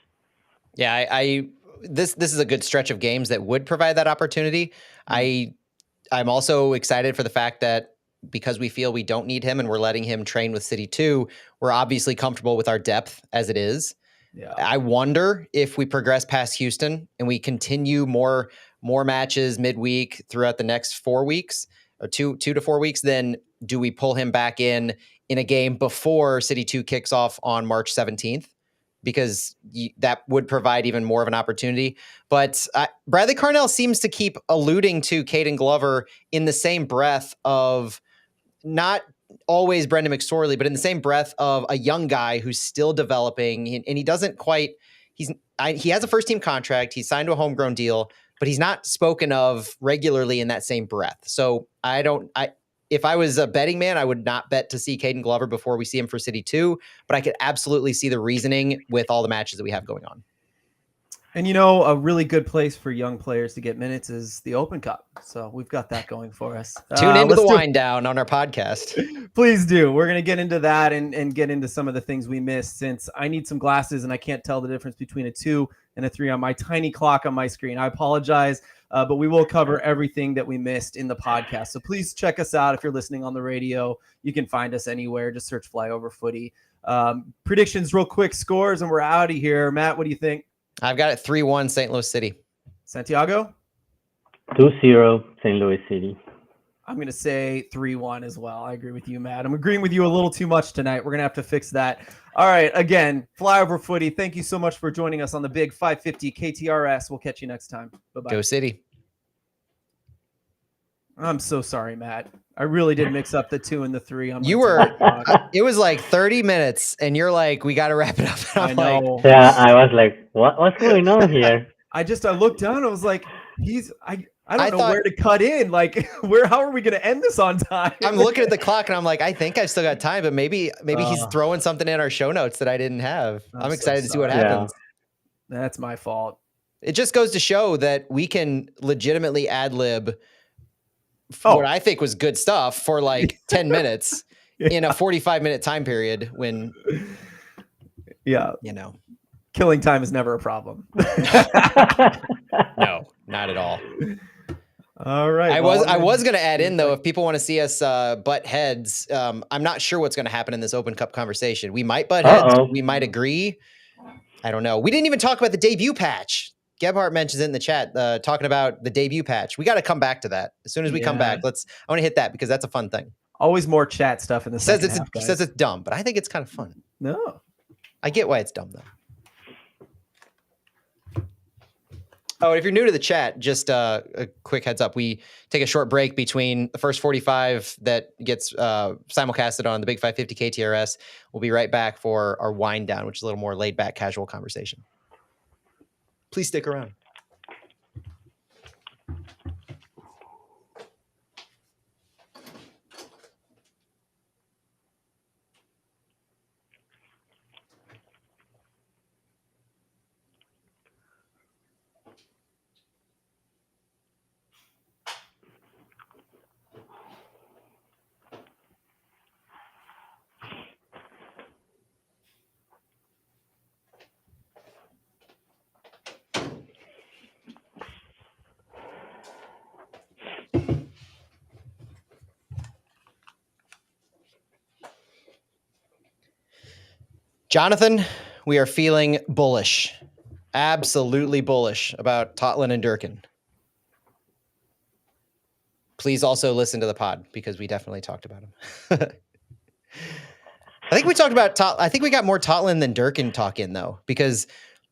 Yeah, this is a good stretch of games that would provide that opportunity. I'm also excited for the fact that because we feel we don't need him and we're letting him train with City 2, we're obviously comfortable with our depth as it is. Yeah. I wonder if we progress past Houston and we continue more matches midweek throughout the next 4 weeks, or 2 to 4 weeks, then do we pull him back in a game before City 2 kicks off on March 17th? Because that would provide even more of an opportunity. But Bradley Carnell seems to keep alluding to Caden Glover in the same breath of, not always Brendan McSorley, but in the same breath of a young guy who's still developing, and he doesn't quite. He has a first team contract. He's signed to a homegrown deal, but he's not spoken of regularly in that same breath. So if I was a betting man, I would not bet to see Caden Glover before we see him for City 2, but I could absolutely see the reasoning with all the matches that we have going on. And, a really good place for young players to get minutes is the Open Cup. So we've got that going for us. Tune into the wind down on our podcast. Please do. We're going to get into that and get into some of the things we missed, since I need some glasses and I can't tell the difference between a 2 and a 3 on my tiny clock on my screen. I apologize, but we will cover everything that we missed in the podcast. So please check us out. If you're listening on the radio, you can find us anywhere. Just search Flyover Footy. Predictions, real quick, scores, and we're out of here. Matt, what do you think? I've got it 3-1 St. Louis City. Santiago? 2-0 St. Louis City. I'm going to say 3-1 as well. I agree with you, Matt. I'm agreeing with you a little too much tonight. We're going to have to fix that. All right. Again, Flyover Footy, thank you so much for joining us on the Big 550 KTRS. We'll catch you next time. Bye-bye. Go City. I'm so sorry, Matt. I really did mix up the 2 and the 3 on my You were, TikTok. it was like 30 minutes, and you're like, we got to wrap it up. And I I'm like, know. Yeah, I was like, what's going on here? I looked down. I was like, I don't know thought- where to cut in. Like, how are we going to end this on time? I'm looking at the clock, and I'm like, I think I've still got time, but maybe he's throwing something in our show notes that I didn't have. I'm so excited to see what sorry. happens. That's my fault. It just goes to show that we can legitimately ad lib what I think was good stuff for like 10 minutes in a 45-minute time period when, killing time is never a problem. No, not at all. All right. I was going to add in though, if people want to see us butt heads, I'm not sure what's going to happen in this Open Cup conversation. We might butt heads. We might agree. I don't know. We didn't even talk about the debut patch. Gebhardt mentions it in the chat, talking about the debut patch. We got to come back to that as soon as we come back. I want to hit that because that's a fun thing. Always more chat stuff in the second half, He says it's dumb, but I think it's kind of fun. No, I get why it's dumb though. Oh, and if you're new to the chat, just a quick heads up. We take a short break between the first 45 that gets simulcasted on the Big 550 KTRS. We'll be right back for our wind down, which is a little more laid back, casual conversation. Please stick around. Jonathan, we are feeling bullish, absolutely bullish about Totland and Durkin. Please also listen to the pod because we definitely talked about him. I think we talked about I think we got more Totland than Durkin talk in though, because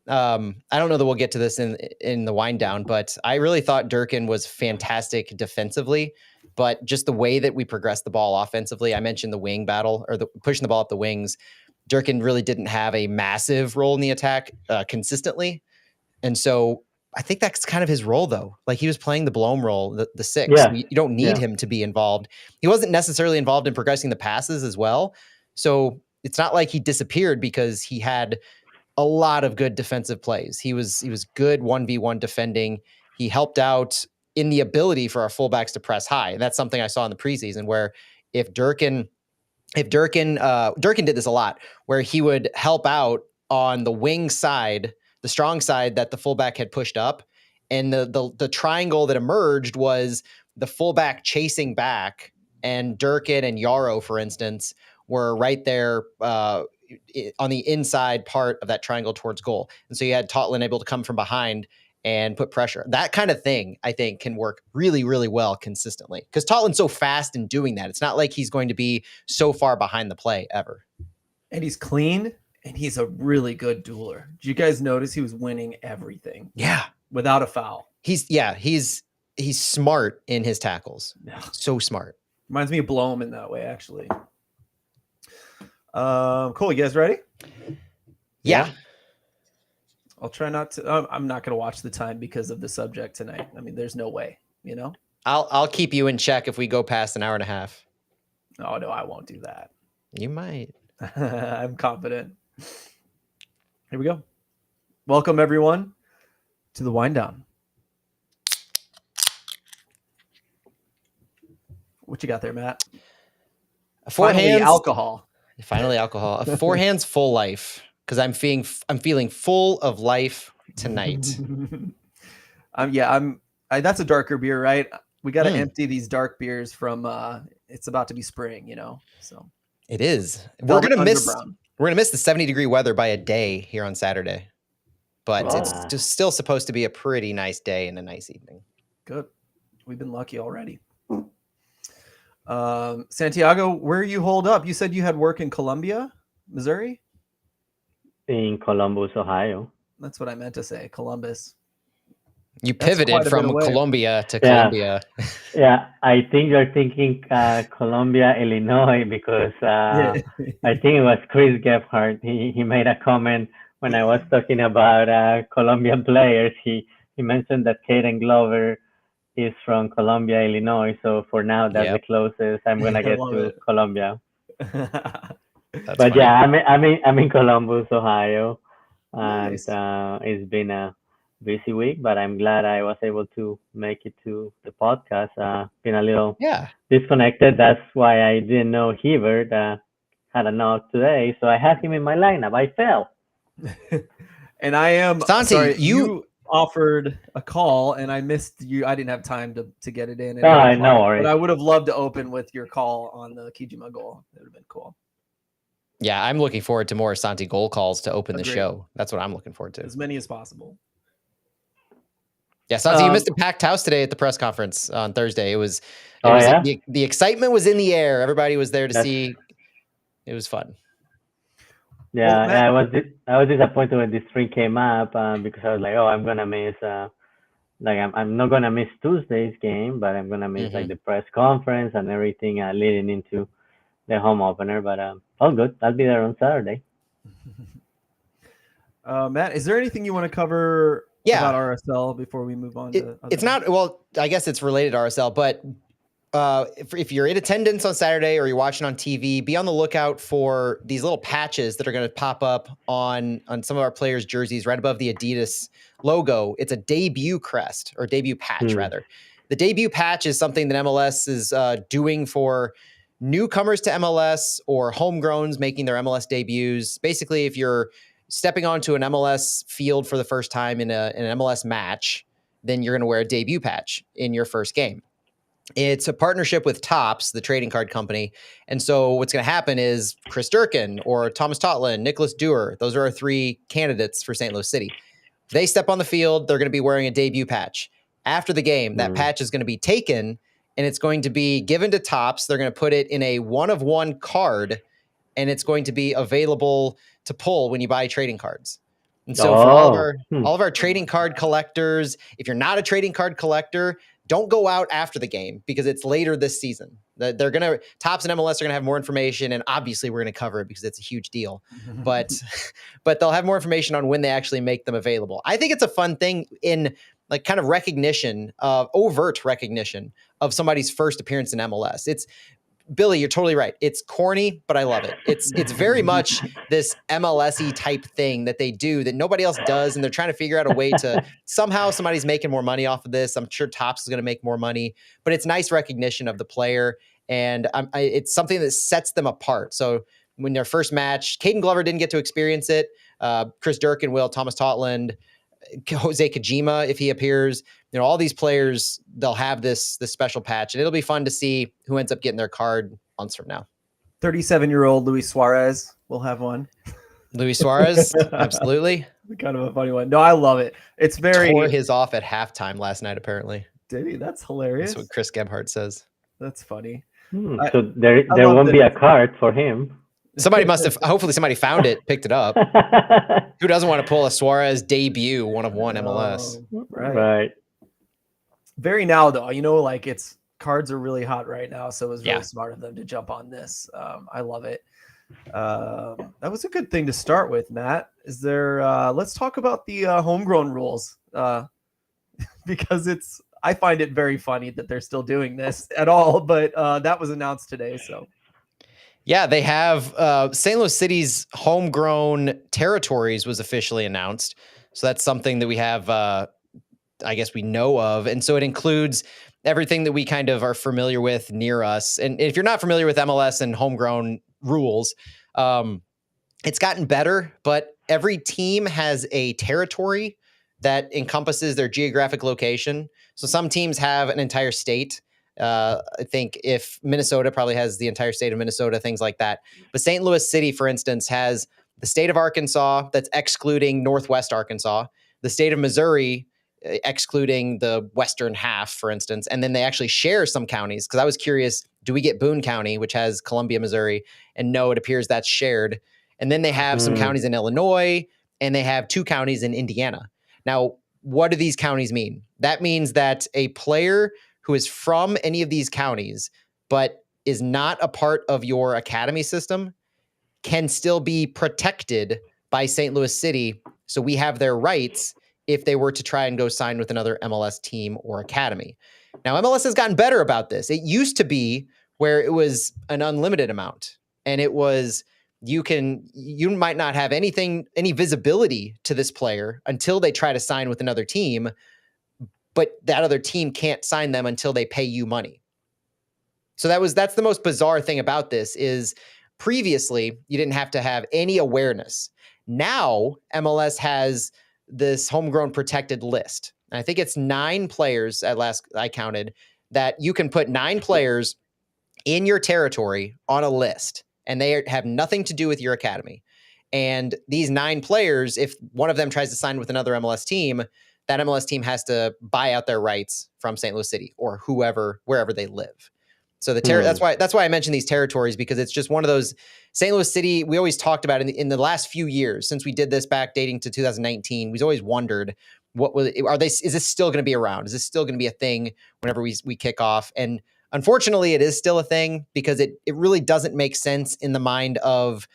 I don't know that we'll get to this in the wind down, but I really thought Durkin was fantastic defensively, but just the way that we progressed the ball offensively, I mentioned the wing battle or the pushing the ball up the wings. Durkin really didn't have a massive role in the attack Yeah. consistently. And so I think that's kind of his role though. Like he was playing the Blom role, the 6. Yeah. You don't need him to be involved. He wasn't necessarily involved in progressing the passes as well. So it's not like he disappeared because he had a lot of good defensive plays. He was good 1v1 defending. He helped out in the ability for our fullbacks to press high. And that's something I saw in the preseason where if Durkin did this a lot, where he would help out on the wing side, the strong side that the fullback had pushed up. And the triangle that emerged was the fullback chasing back, and Durkin and Yarrow, for instance, were right there on the inside part of that triangle towards goal. And so you had Totland able to come from behind and put pressure. That kind of thing, I think, can work really, really well consistently. Because Totland's so fast in doing that. It's not like he's going to be so far behind the play ever. And he's clean, and he's a really good dueler. Did you guys notice he was winning everything? Yeah. Without a foul. He's smart in his tackles. Yeah. So smart. Reminds me of Blom in that way, actually. Cool. You guys ready? Yeah. I'll try not to. I'm not going to watch the time because of the subject tonight. I mean, there's no way, you know? I'll keep you in check if we go past an hour and a half. Oh, no, I won't do that. You might. I'm confident. Here we go. Welcome, everyone, to the wind down. What you got there, Matt? Finally, alcohol. Finally, alcohol. A 4 hands full life. Because I'm feeling full of life tonight. That's a darker beer, right? We got to empty these dark beers from. It's about to be spring, you know. So it is. We're gonna miss the 70-degree weather by a day here on Saturday, but it's just still supposed to be a pretty nice day and a nice evening. Good. We've been lucky already. Santiago, where you hold up? You said you had work in Columbia, Missouri. In Columbus, Ohio. That's what I meant to say. Columbus. You That's pivoted quite a bit from away. Colombia to Yeah. Colombia. Yeah, I think you're thinking Columbia, Illinois, because Yeah. I think it was Chris Gebhardt. He made a comment when I was talking about Colombian players. He mentioned that Caden Glover is from Columbia, Illinois. So for now, that's the Yep. closest I'm gonna I get love to it. Columbia. That's But funny. yeah, I'm in Columbus, Ohio, and Nice. it's been a busy week. But I'm glad I was able to make it to the podcast. Been a little Yeah. disconnected. That's why I didn't know Hebert had a knock today. So I had him in my lineup. I fell. And I am Santi, sorry, you- you offered a call and I missed you. I didn't have time to get it in. At No, 8 no o'clock, worries. but I would have loved to open with your call on the Kijima goal. It would have been cool. Yeah, I'm looking forward to more Santi goal calls to open the Agreed. show. That's what I'm looking forward to. As many as possible. Yeah, Santi, you missed a packed house today at the press conference on Thursday. It was yeah? the excitement was in the air. Everybody was there to see. It was fun. Yeah, Well, Matt- I was disappointed when this string came up because I was like, oh, I'm gonna miss. I'm not gonna miss Tuesday's game, but I'm gonna miss like the press conference and everything leading into the home opener. But all good. I'll be there on Saturday. Matt, is there anything you want to cover about RSL before we move on to it's not, well, I guess it's related to RSL, but if you're in attendance on Saturday or you're watching on TV, be on the lookout for these little patches that are going to pop up on some of our players' jerseys right above the Adidas logo. It's a debut crest or debut patch, rather. The debut patch is something that MLS is doing for newcomers to MLS or homegrowns making their MLS debuts. Basically, if you're stepping onto an MLS field for the first time in an MLS match, then you're going to wear a debut patch in your first game. It's a partnership with Topps, the trading card company. And so what's going to happen is Chris Durkin or Thomas Totland, Nicholas Dewar, those are our three candidates for St. Louis City. If they step on the field, they're going to be wearing a debut patch. After the game, that patch is going to be taken and it's going to be given to Topps. They're going to put it in a one-of-one card and it's going to be available to pull when you buy trading cards. And so for all of our trading card collectors, if you're not a trading card collector, don't go out after the game because it's later this season. Topps and MLS are gonna have more information, and obviously we're gonna cover it because it's a huge deal. But they'll have more information on when they actually make them available. I think it's a fun thing in like kind of overt recognition of somebody's first appearance in MLS. It's Billy, you're totally right. It's corny, but I love it. It's very much this MLS-y type thing that they do that nobody else does, and they're trying to figure out a way to somehow somebody's making more money off of this. I'm sure Topps is going to make more money, but it's nice recognition of the player, and it's something that sets them apart. So when their first match, Caden Glover didn't get to experience it. Chris Durkin will, Thomas Totland, Jose Kojima, if he appears, all these players, they'll have this special patch, and it'll be fun to see who ends up getting their card months from now. 37-year-old Luis Suarez will have one. Luis Suarez, absolutely. Kind of a funny one. No, I love it. It's very tore his off at halftime last night. Apparently, did he? That's hilarious. That's what Chris Gebhardt says. That's funny. So there won't be a card for him. Somebody must have. Hopefully, somebody found it, picked it up. Who doesn't want to pull a Suarez debut one-of-one MLS? Right. Very now, though, like it's cards are really hot right now, so it was really smart of them to jump on this. I love it. That was a good thing to start with, Matt. Is there? Let's talk about the homegrown rules because I find it very funny that they're still doing this at all, but that was announced today, so. Yeah, they have St. Louis City's homegrown territories was officially announced. So that's something that we have, I guess we know of. And so it includes everything that we kind of are familiar with near us. And if you're not familiar with MLS and homegrown rules, it's gotten better, but every team has a territory that encompasses their geographic location. So some teams have an entire state. I think if Minnesota probably has the entire state of Minnesota, things like that. But St. Louis City, for instance, has the state of Arkansas that's excluding Northwest Arkansas, the state of Missouri excluding the western half, for instance. And then they actually share some counties because I was curious, do we get Boone County, which has Columbia, Missouri? And no, it appears that's shared. And then they have some counties in Illinois and they have 2 counties in Indiana. Now, what do these counties mean? That means that a player who is from any of these counties, but is not a part of your academy system, can still be protected by St. Louis City. So we have their rights if they were to try and go sign with another MLS team or academy. Now, MLS has gotten better about this. It used to be where it was an unlimited amount, and it was you might not have any visibility to this player until they try to sign with another team, but that other team can't sign them until they pay you money. So that's the most bizarre thing about this is previously you didn't have to have any awareness. Now MLS has this homegrown protected list. And I think it's 9 players at last I counted, that you can put 9 players in your territory on a list, and they have nothing to do with your academy. And these 9 players, if one of them tries to sign with another MLS team, that MLS team has to buy out their rights from St. Louis City or wherever they live. So that's why I mentioned these territories, because it's just one of those. St. Louis City, we always talked about in the last few years since we did this back dating to 2019. We've always wondered, is this still going to be around? Is this still going to be a thing whenever we kick off? And unfortunately, it is still a thing, because it really doesn't make sense in the mind of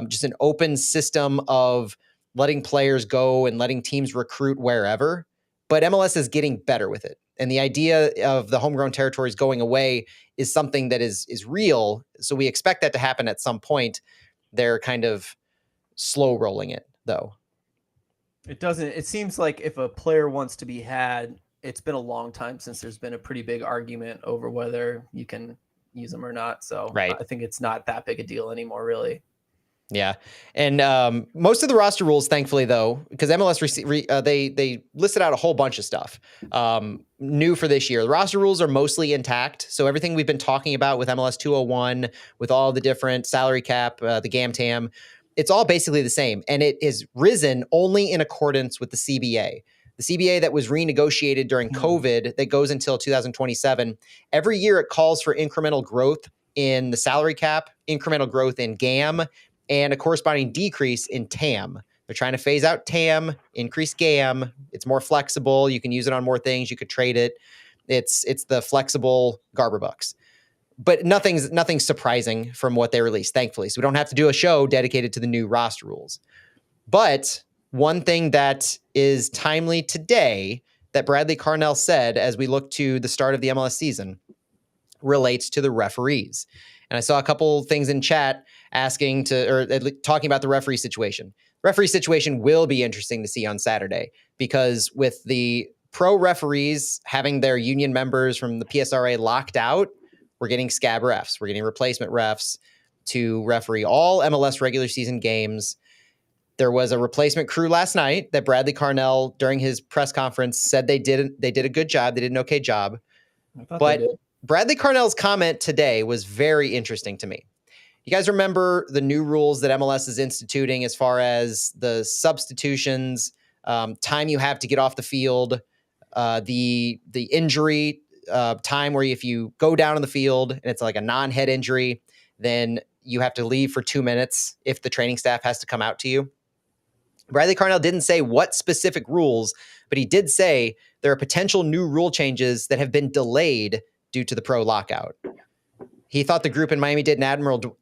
just an open system of letting players go and letting teams recruit wherever. But MLS is getting better with it. And the idea of the homegrown territories going away is something that is real. So we expect that to happen at some point. They're kind of slow rolling it, though. It seems like if a player wants to be had, it's been a long time since there's been a pretty big argument over whether you can use them or not. So right. I think it's not that big a deal anymore, really. Yeah. And most of the roster rules, thankfully, though, because MLS they listed out a whole bunch of stuff new for this year. The roster rules are mostly intact. So everything we've been talking about with MLS 201, with all the different salary cap, the GAM-TAM, it's all basically the same. And it is risen only in accordance with the CBA. The CBA that was renegotiated during COVID that goes until 2027. Every year it calls for incremental growth in the salary cap, incremental growth in GAM, and a corresponding decrease in TAM. They're trying to phase out TAM, increase GAM. It's more flexible. You can use it on more things. You could trade it. It's the flexible Garber Bucks. But nothing's surprising from what they released, thankfully. So we don't have to do a show dedicated to the new roster rules. But one thing that is timely today that Bradley Carnell said as we look to the start of the MLS season relates to the referees. And I saw a couple things in chat talking about the referee situation. Referee situation will be interesting to see on Saturday, because with the pro referees having their union members from the PSRA locked out, we're getting scab refs. We're getting replacement refs to referee all MLS regular season games. There was a replacement crew last night that Bradley Carnell, during his press conference, said they did a good job. They did an okay job. But Bradley Carnell's comment today was very interesting to me. You guys remember the new rules that MLS is instituting as far as the substitutions, time you have to get off the field, the injury time where if you go down on the field and it's like a non-head injury, then you have to leave for 2 minutes if the training staff has to come out to you. Bradley Carnell didn't say what specific rules, but he did say there are potential new rule changes that have been delayed due to the pro lockout. He thought the group in Miami did an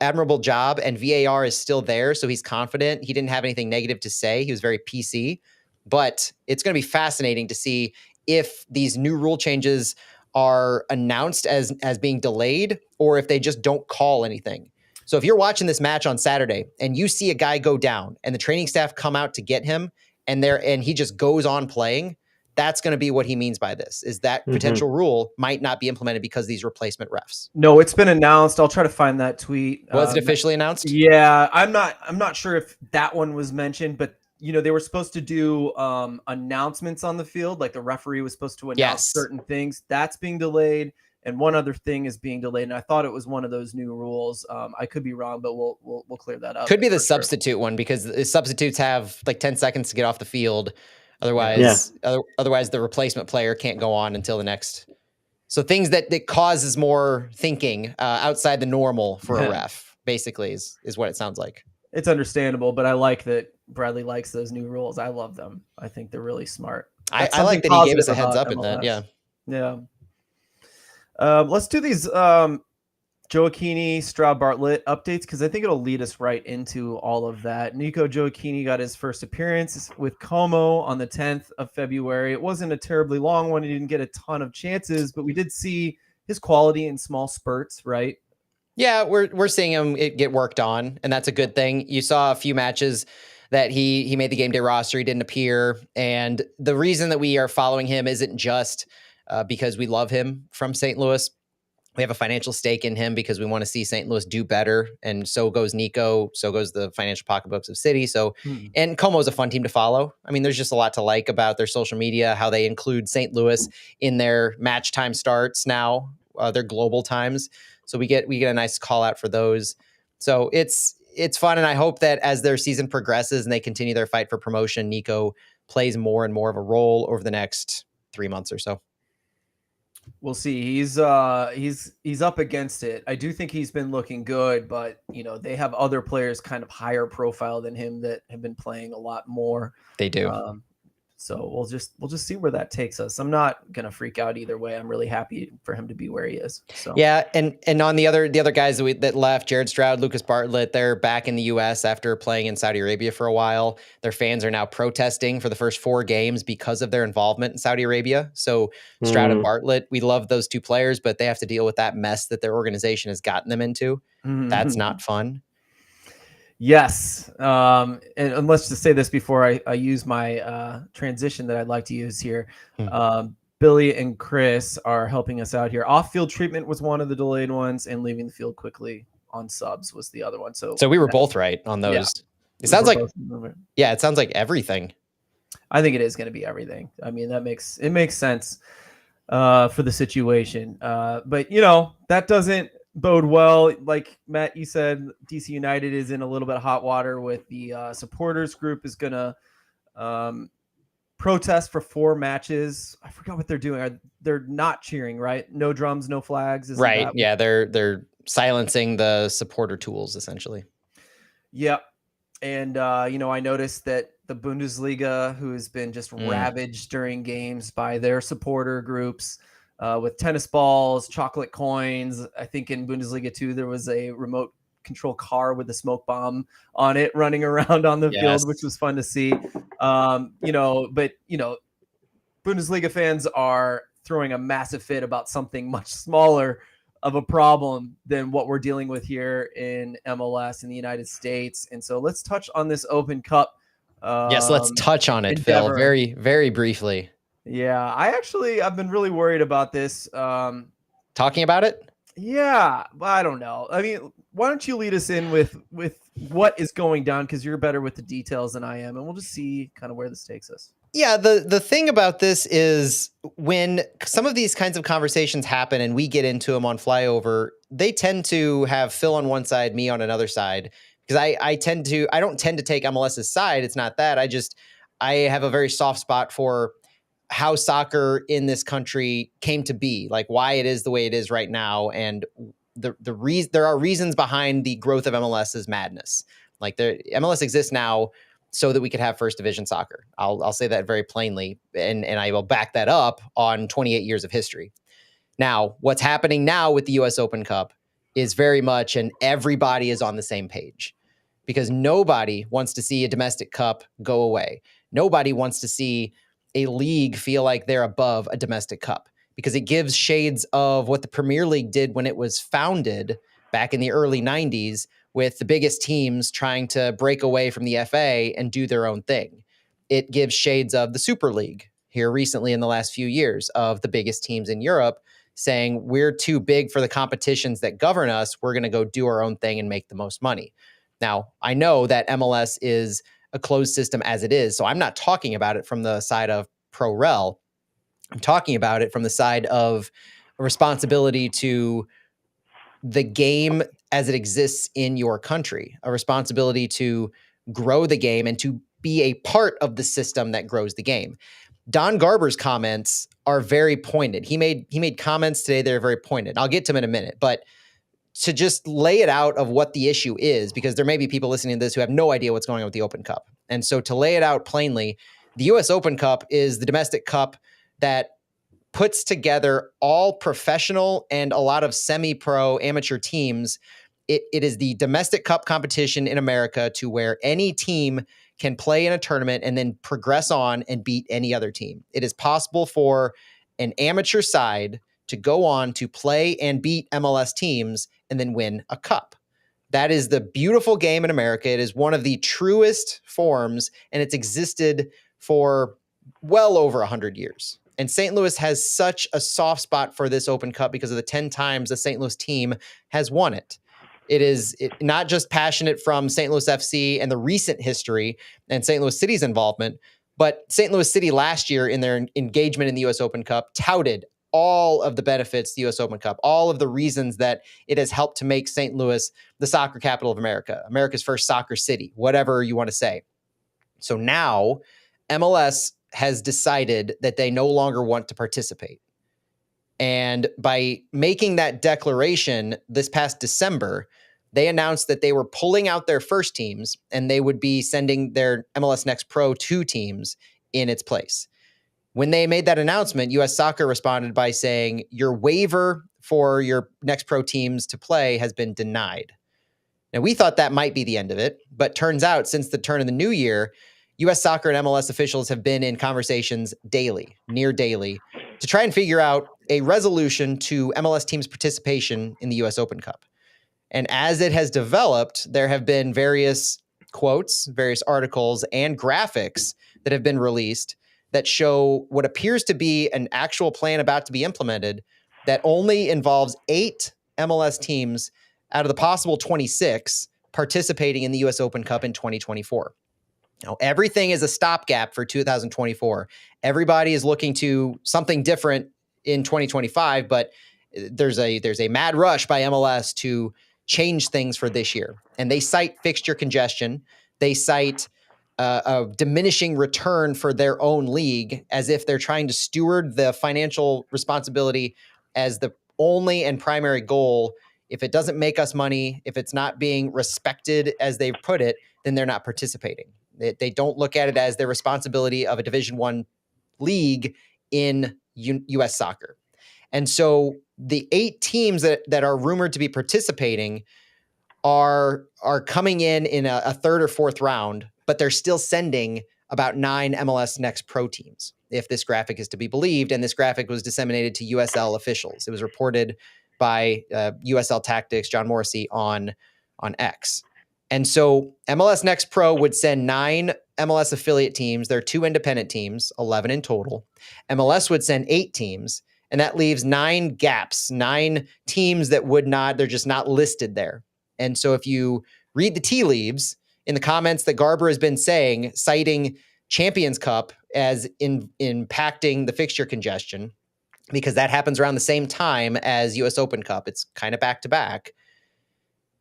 admirable job, and VAR is still there, so he's confident. He didn't have anything negative to say. He was very PC. But it's going to be fascinating to see if these new rule changes are announced as being delayed, or if they just don't call anything. So if you're watching this match on Saturday and you see a guy go down and the training staff come out to get him and he just goes on playing, that's going to be what he means by this, is that potential rule might not be implemented because of these replacement refs. No, it's been announced. I'll try to find that tweet. Was it officially announced? Yeah, I'm not sure if that one was mentioned, but they were supposed to do announcements on the field, like the referee was supposed to announce certain things. That's being delayed, and one other thing is being delayed. And I thought it was one of those new rules. I could be wrong, but we'll clear that up. Could be the substitute one, because the substitutes have like 10 seconds to get off the field. Otherwise, the replacement player can't go on until the next. So things that causes more thinking outside the normal for a ref, basically, is what it sounds like. It's understandable, but I like that Bradley likes those new rules. I love them. I think they're really smart. That's I like something that he gave us positive a heads about up in that. Yeah. MLS. Let's do these Gioacchini, Stroud Bartlett updates because I think it'll lead us right into all of that. Nico Gioacchini got his first appearance with Como on the 10th of February. It wasn't a terribly long one. He didn't get a ton of chances, but we did see his quality in small spurts, right? Yeah, we're seeing him get worked on, and that's a good thing. You saw a few matches that he made the game day roster. He didn't appear, and the reason that we are following him isn't just because we love him from St. Louis. We have a financial stake in him because we want to see St. Louis do better, and so goes Nico. So goes the financial pocketbooks of City. So, and Como is a fun team to follow. I mean, there's just a lot to like about their social media, how they include St. Louis in their match time starts now, their global times. So we get a nice call out for those. So it's fun, and I hope that as their season progresses and they continue their fight for promotion, Nico plays more and more of a role over the next 3 months or so. We'll see. He's up against it. I do think he's been looking good, but they have other players kind of higher profile than him that have been playing a lot more. They do. So we'll just see where that takes us. I'm not gonna freak out either way. I'm really happy for him to be where he is. So yeah, and on the other guys that left, Jared Stroud, Lucas Bartlett, they're back in the U.S. after playing in Saudi Arabia for a while. Their fans are now protesting for the first 4 games because of their involvement in Saudi Arabia. So Stroud and Bartlett, we love those 2 players, but they have to deal with that mess that their organization has gotten them into. That's not fun. Yes. And let's just say this before I use my transition that I'd like to use here. Billy and Chris are helping us out here. Off-field treatment was one of the delayed ones, and leaving the field quickly on subs was the other one. So we were both right on those. Yeah, it sounds like everything. I think it is going to be everything. I mean, it makes sense for the situation. But that doesn't bode well. Like Matt, you said, DC United is in a little bit of hot water with the supporters group is going to protest for 4 matches. I forgot what they're doing. They're not cheering, right? No drums, no flags. Right. Yeah. They're silencing the supporter tools essentially. Yep. And, I noticed that the Bundesliga, who has been just ravaged during games by their supporter groups, with tennis balls, chocolate coins. I think in Bundesliga 2, there was a remote control car with a smoke bomb on it running around on the field, which was fun to see. But Bundesliga fans are throwing a massive fit about something much smaller of a problem than what we're dealing with here in MLS in the United States. And so let's touch on this Open Cup. Yes, let's touch on it, endeavor. Phil, very, very briefly. Yeah, I've been really worried about this. Talking about it? Yeah, I don't know. I mean, why don't you lead us in with what is going down, because you're better with the details than I am, and we'll just see kind of where this takes us. Yeah, the thing about this is when some of these kinds of conversations happen and we get into them on Flyover, they tend to have Phil on one side, me on another side, because I don't tend to take MLS's side. It's not that. I have a very soft spot for how soccer in this country came to be, like why it is the way it is right now, and there are reasons behind the growth of MLS's madness. Like MLS exists now so that we could have first division soccer. I'll say that very plainly, and I will back that up on 28 years of history. Now, what's happening now with the US Open Cup is very much, and everybody is on the same page, because nobody wants to see a domestic cup go away. Nobody wants to see a league feel like they're above a domestic cup, because it gives shades of what the Premier League did when it was founded back in the early 90s, with the biggest teams trying to break away from the FA and do their own thing. It gives shades of the Super League here recently in the last few years, of the biggest teams in Europe saying, we're too big for the competitions that govern us. We're going to go do our own thing and make the most money. Now, I know that MLS is a closed system as it is, so I'm not talking about it from the side of pro-rel. I'm talking about it from the side of a responsibility to the game as it exists in your country, a responsibility to grow the game and to be a part of the system that grows the game. Don Garber's comments are very pointed. He made comments today that are very pointed. I'll get to them in a minute, but to just lay it out of what the issue is, because there may be people listening to this who have no idea what's going on with the Open Cup. And so to lay it out plainly, The US Open Cup is the domestic cup that puts together all professional and a lot of semi-pro amateur teams. It is the domestic cup competition in America to where any team can play in a tournament and then progress on and beat any other team. It is possible for an amateur side to go on to play and beat MLS teams and then win a cup. That is the beautiful game in America. It is one of the truest forms, and it's existed for well over 100 years. And St. Louis has such a soft spot for this Open Cup because of the 10 times the St. Louis team has won it. It is not just passionate from St. Louis FC and the recent history and St. Louis City's involvement, but St. Louis City last year in their engagement in the U.S. Open Cup touted all of the benefits the U.S. Open Cup, all of the reasons that it has helped to make St. Louis the soccer capital of America, America's first soccer city, whatever you want to say. So now MLS has decided that they no longer want to participate. And by making that declaration this past December, they announced that they were pulling out their first teams and they would be sending their MLS Next Pro 2 teams in its place. When they made that announcement, US Soccer responded by saying, your waiver for your Next Pro teams to play has been denied. Now, we thought that might be the end of it, but turns out since the turn of the new year, US Soccer and MLS officials have been in conversations daily, near daily, to try and figure out a resolution to MLS teams' participation in the US Open Cup. And as it has developed, there have been various quotes, various articles, and graphics that have been released that show what appears to be an actual plan about to be implemented that only involves 8 MLS teams out of the possible 26 participating in the US Open Cup in 2024. Now, everything is a stopgap for 2024. Everybody is looking to something different in 2025, but there's a mad rush by MLS to change things for this year. And they cite fixture congestion. They cite a diminishing return for their own league as if they're trying to steward the financial responsibility as the only and primary goal. If it doesn't make us money, if it's not being respected as they've put it, then they're not participating. They don't look at it as their responsibility of a Division I league in U.S. soccer. And so the 8 teams that are rumored to be participating are coming in a third or fourth round, but they're still sending about 9 MLS Next Pro teams, if this graphic is to be believed. And this graphic was disseminated to USL officials. It was reported by USL Tactics, John Morrissey, on X. And so MLS Next Pro would send 9 MLS affiliate teams. There are 2 independent teams, 11 in total. MLS would send 8 teams, and that leaves 9 gaps, 9 teams that they're just not listed there. And so if you read the tea leaves in the comments that Garber has been saying, citing Champions Cup as impacting the fixture congestion, because that happens around the same time as US Open Cup, it's kind of back to back,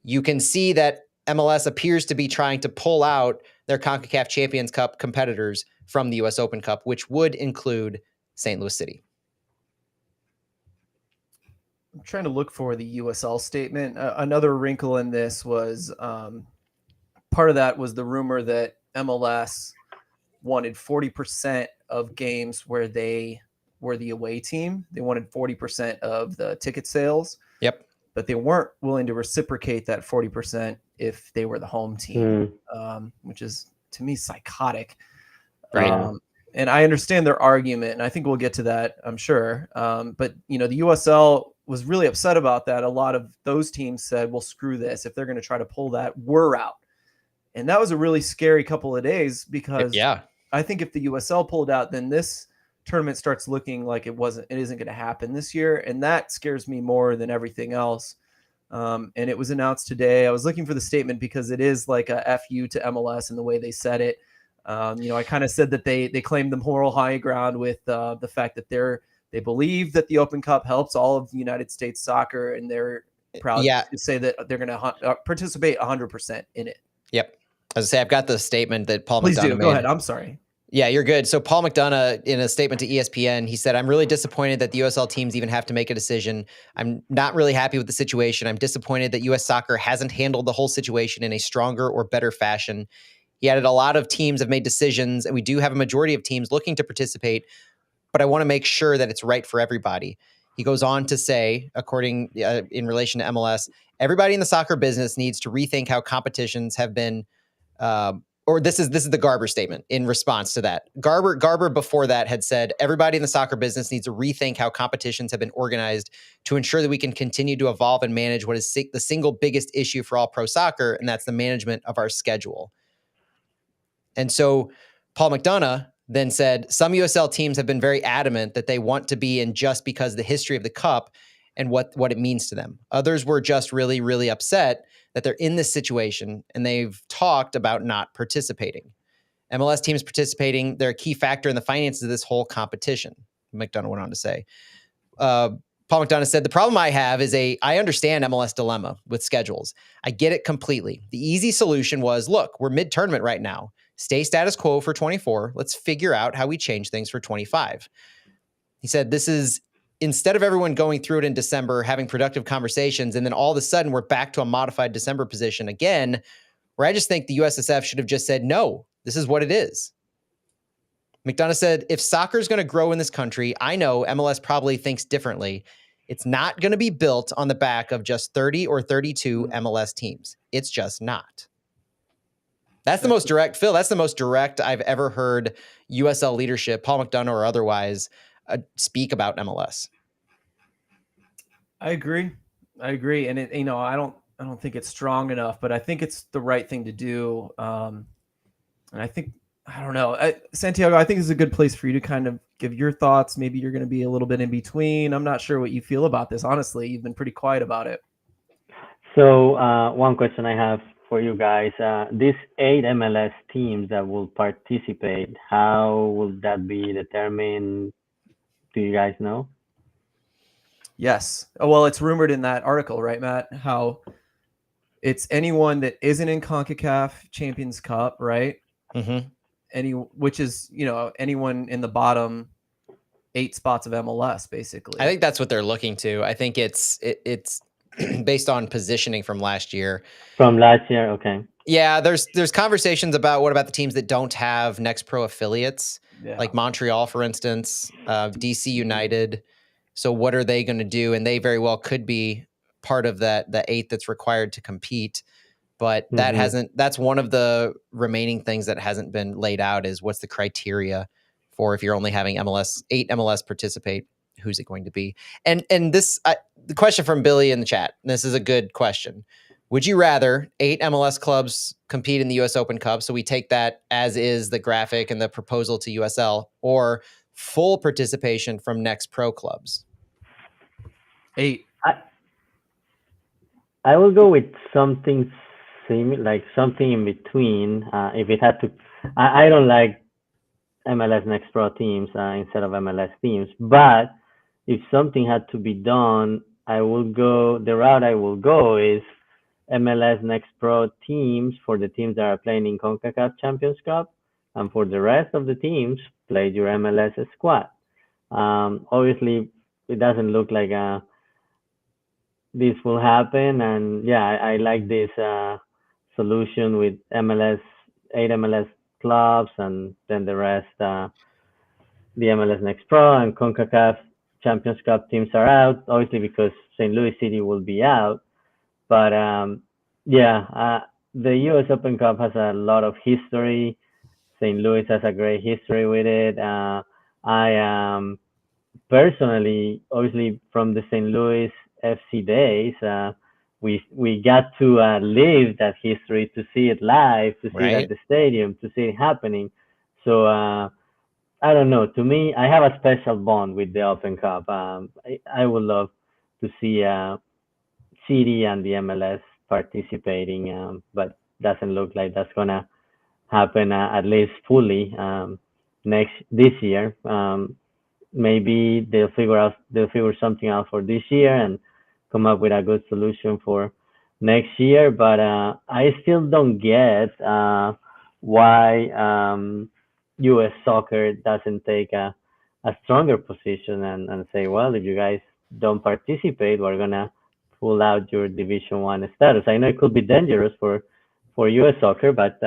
you can see that MLS appears to be trying to pull out their CONCACAF Champions Cup competitors from the US Open Cup, which would include St. Louis City. I'm trying to look for the USL statement. Another wrinkle in this was part of that was the rumor that MLS wanted 40% of games where they were the away team. They wanted 40% of the ticket sales. Yep. But they weren't willing to reciprocate that 40% if they were the home team, which is, to me, psychotic. Right. And I understand their argument, and I think we'll get to that, I'm sure. But, the USL was really upset about that. A lot of those teams said, well, screw this. If they're going to try to pull that, we're out. And that was a really scary couple of days because I think if the USL pulled out, then this tournament starts looking like it isn't going to happen this year. And that scares me more than everything else. And it was announced today. I was looking for the statement because it is like a FU to MLS in the way they said it. I kind of said that they claimed the moral high ground with the fact that they believe that the Open Cup helps all of United States soccer, and they're proud to say that they're going to participate 100% in it. Yep. As I say, I've got the statement that Paul Please McDonough made. Go ahead. I'm sorry. Yeah, you're good. So Paul McDonough, in a statement to ESPN, he said, I'm really disappointed that the USL teams even have to make a decision. I'm not really happy with the situation. I'm disappointed that U.S. soccer hasn't handled the whole situation in a stronger or better fashion. He added a lot of teams have made decisions, and we do have a majority of teams looking to participate, but I want to make sure that it's right for everybody. He goes on to say, according in relation to MLS, everybody in the soccer business needs to rethink how competitions have been, or this is the Garber statement in response to that. Garber before that had said, everybody in the soccer business needs to rethink how competitions have been organized to ensure that we can continue to evolve and manage what is the single biggest issue for all pro soccer, and that's the management of our schedule. And so Paul McDonough then said, some USL teams have been very adamant that they want to be in just because of the history of the cup and what it means to them. Others were just really, really upset that they're in this situation, and they've talked about not participating. MLS teams participating, they're a key factor in the finances of this whole competition, McDonough went on to say. Paul McDonough said, the problem I have is I understand MLS dilemma with schedules. I get it completely. The easy solution was, look, we're mid-tournament right now. Stay status quo for 24. Let's figure out how we change things for 25. He said, this is, instead of everyone going through it in December, having productive conversations, and then all of a sudden we're back to a modified December position again, where I just think the USSF should have just said, no, this is what it is. McDonough said, if soccer is going to grow in this country, I know MLS probably thinks differently. It's not going to be built on the back of just 30 or 32 MLS teams. It's just not. That's the most direct, Phil, that's the most direct I've ever heard USL leadership, Paul McDonough or otherwise, speak about MLS. I agree. And it, I don't think it's strong enough, but I think it's the right thing to do. And I think, I don't know, Santiago, I think this is a good place for you to kind of give your thoughts. Maybe you're going to be a little bit in between. I'm not sure what you feel about this. Honestly, you've been pretty quiet about it. So one question I have for you guys, these 8 MLS teams that will participate, how will that be determined? Do you guys know? Yes. Oh, well, it's rumored in that article, right, Matt? How it's anyone that isn't in CONCACAF Champions Cup, right? Mm-hmm. Which is, anyone in the bottom 8 spots of MLS, basically. I think that's what they're looking to. I think it's based on positioning from last year. From last year, okay. Yeah, there's conversations about what about the teams that don't have Next Pro affiliates, like Montreal, for instance, DC United. So what are they going to do? And they very well could be part of the 8 that's required to compete. But that that's one of the remaining things that hasn't been laid out is what's the criteria for if you're only having 8 MLS participate, who's it going to be? And this, the question from Billy in the chat, and this is a good question. Would you rather 8 MLS clubs compete in the US Open Cup? So we take that as is the graphic and the proposal to USL, or full participation from Next Pro clubs? 8. I will go with something similar, like something in between. If it had to, I don't like MLS Next Pro teams instead of MLS teams, but if something had to be done, the route I will go is MLS Next Pro teams for the teams that are playing in CONCACAF Champions Cup, and for the rest of the teams, play your MLS squad. Obviously, it doesn't look like this will happen, and yeah, I like this solution with 8 MLS clubs, and then the rest, the MLS Next Pro and CONCACAF Champions Cup teams are out, obviously because St. Louis City will be out. But the US Open Cup has a lot of history. St. Louis has a great history with it. I am personally, obviously, from the St. Louis FC days, we got to live that history, to see it live, to see it at the stadium, to see it happening. So I don't know. To me, I have a special bond with the Open Cup. I would love to see City and the MLS participating, but doesn't look like that's gonna happen at least fully this year. Maybe they'll figure something out for this year and come up with a good solution for next year. But I still don't get why U.S. soccer doesn't take a stronger position and say, well, if you guys don't participate, we're gonna pull out your Division 1 status. I know it could be dangerous for U.S. soccer, but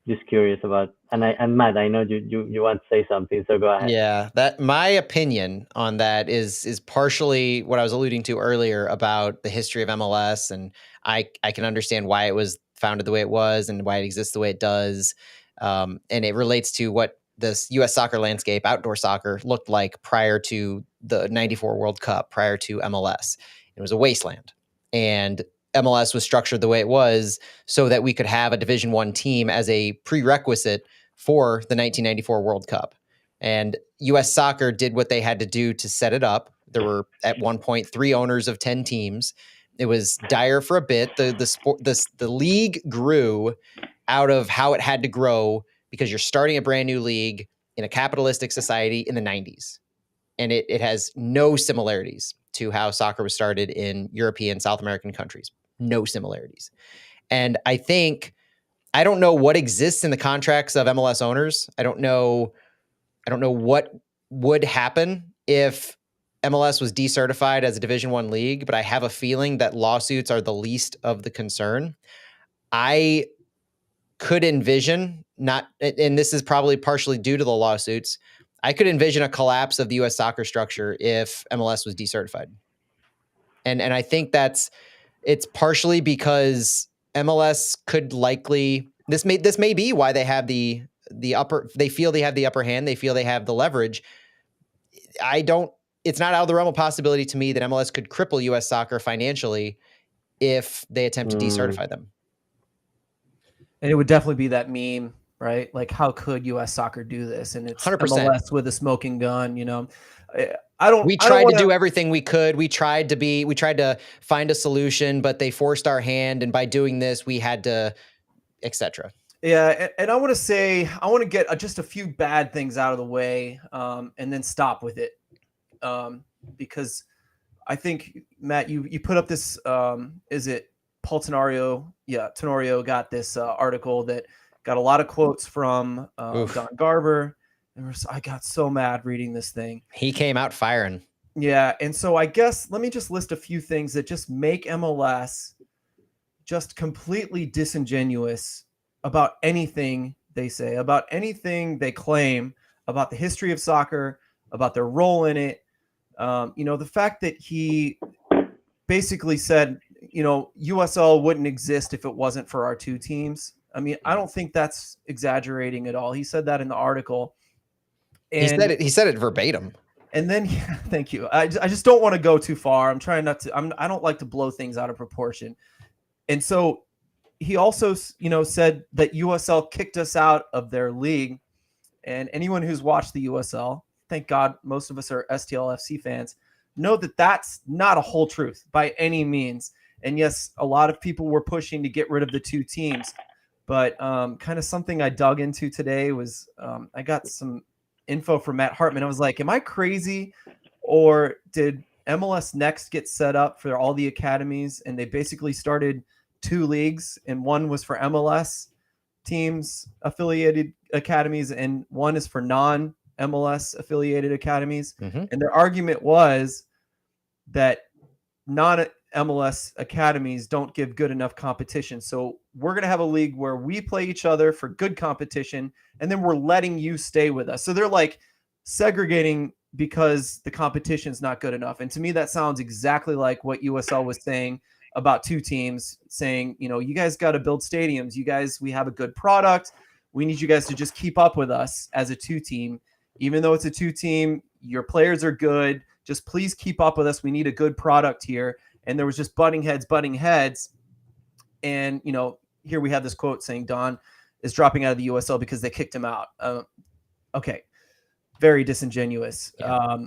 just curious about. And Matt, I know you want to say something, so go ahead. Yeah, that my opinion on that is partially what I was alluding to earlier about the history of MLS, and I can understand why it was founded the way it was and why it exists the way it does, and it relates to what this U.S. soccer landscape, outdoor soccer, looked like prior to the '94 World Cup, prior to MLS. It was a wasteland, and MLS was structured the way it was so that we could have a Division I team as a prerequisite for the 1994 World Cup. And U.S. Soccer did what they had to do to set it up. There were at one point 3 owners of 10 teams. It was dire for a bit. The league grew out of how it had to grow because you're starting a brand new league in a capitalistic society in the 90s. And it has no similarities to how soccer was started in European, South American countries. No similarities. And I don't know what exists in the contracts of MLS owners. I don't know what would happen if MLS was decertified as a Division I league, but I have a feeling that lawsuits are the least of the concern. I could envision and this is probably partially due to the lawsuits, I could envision a collapse of the U.S. soccer structure if MLS was decertified. And I think it's partially because MLS could likely, this may be why they have they feel they have the upper hand. They feel they have the leverage. It's not out of the realm of possibility to me that MLS could cripple U.S. soccer financially if they attempt to decertify them. And it would definitely be that meme, right? Like, how could U.S. soccer do this? And it's 100%. MLS with a smoking gun, you know. We tried to do everything we could. We tried to find a solution, but they forced our hand. And by doing this, we had to, etc. Yeah. And I want to get just a few bad things out of the way, and then stop with it. Because I think, Matt, you put up this, is it Paul Tenorio? Yeah. Tenorio got this article that got a lot of quotes from Don Garber. I got so mad reading this thing. He came out firing. Yeah. And so I guess let me just list a few things that just make MLS just completely disingenuous about anything they say, about anything they claim about the history of soccer, about their role in it. The fact that he basically said, USL wouldn't exist if it wasn't for our 2 teams. I mean, I don't think that's exaggerating at all. He said that in the article. And he said it verbatim. And then, thank you. I just don't want to go too far. I'm trying not to. I don't like to blow things out of proportion. And so he also, said that USL kicked us out of their league. And anyone who's watched the USL, thank God, most of us are STLFC fans, know that that's not a whole truth by any means. And yes, a lot of people were pushing to get rid of the 2 teams. But kind of something I dug into today was I got some info from Matt Hartman. I was like, am I crazy, or did MLS Next get set up for all the academies and they basically started 2 leagues, and one was for MLS teams affiliated academies and one is for non-MLS affiliated academies? Mm-hmm. And their argument was that non-MLS academies don't give good enough competition. So we're going to have a league where we play each other for good competition, and then we're letting you stay with us. So they're like segregating because the competition is not good enough. And to me, that sounds exactly like what USL was saying about 2 teams, saying, you guys got to build stadiums. We have a good product. We need you guys to just keep up with us as a 2 team. Even though it's a 2 team, your players are good. Just please keep up with us. We need a good product here. And there was just butting heads. And, here we have this quote saying Don is dropping out of the USL because they kicked him out. Okay. Very disingenuous. Yeah.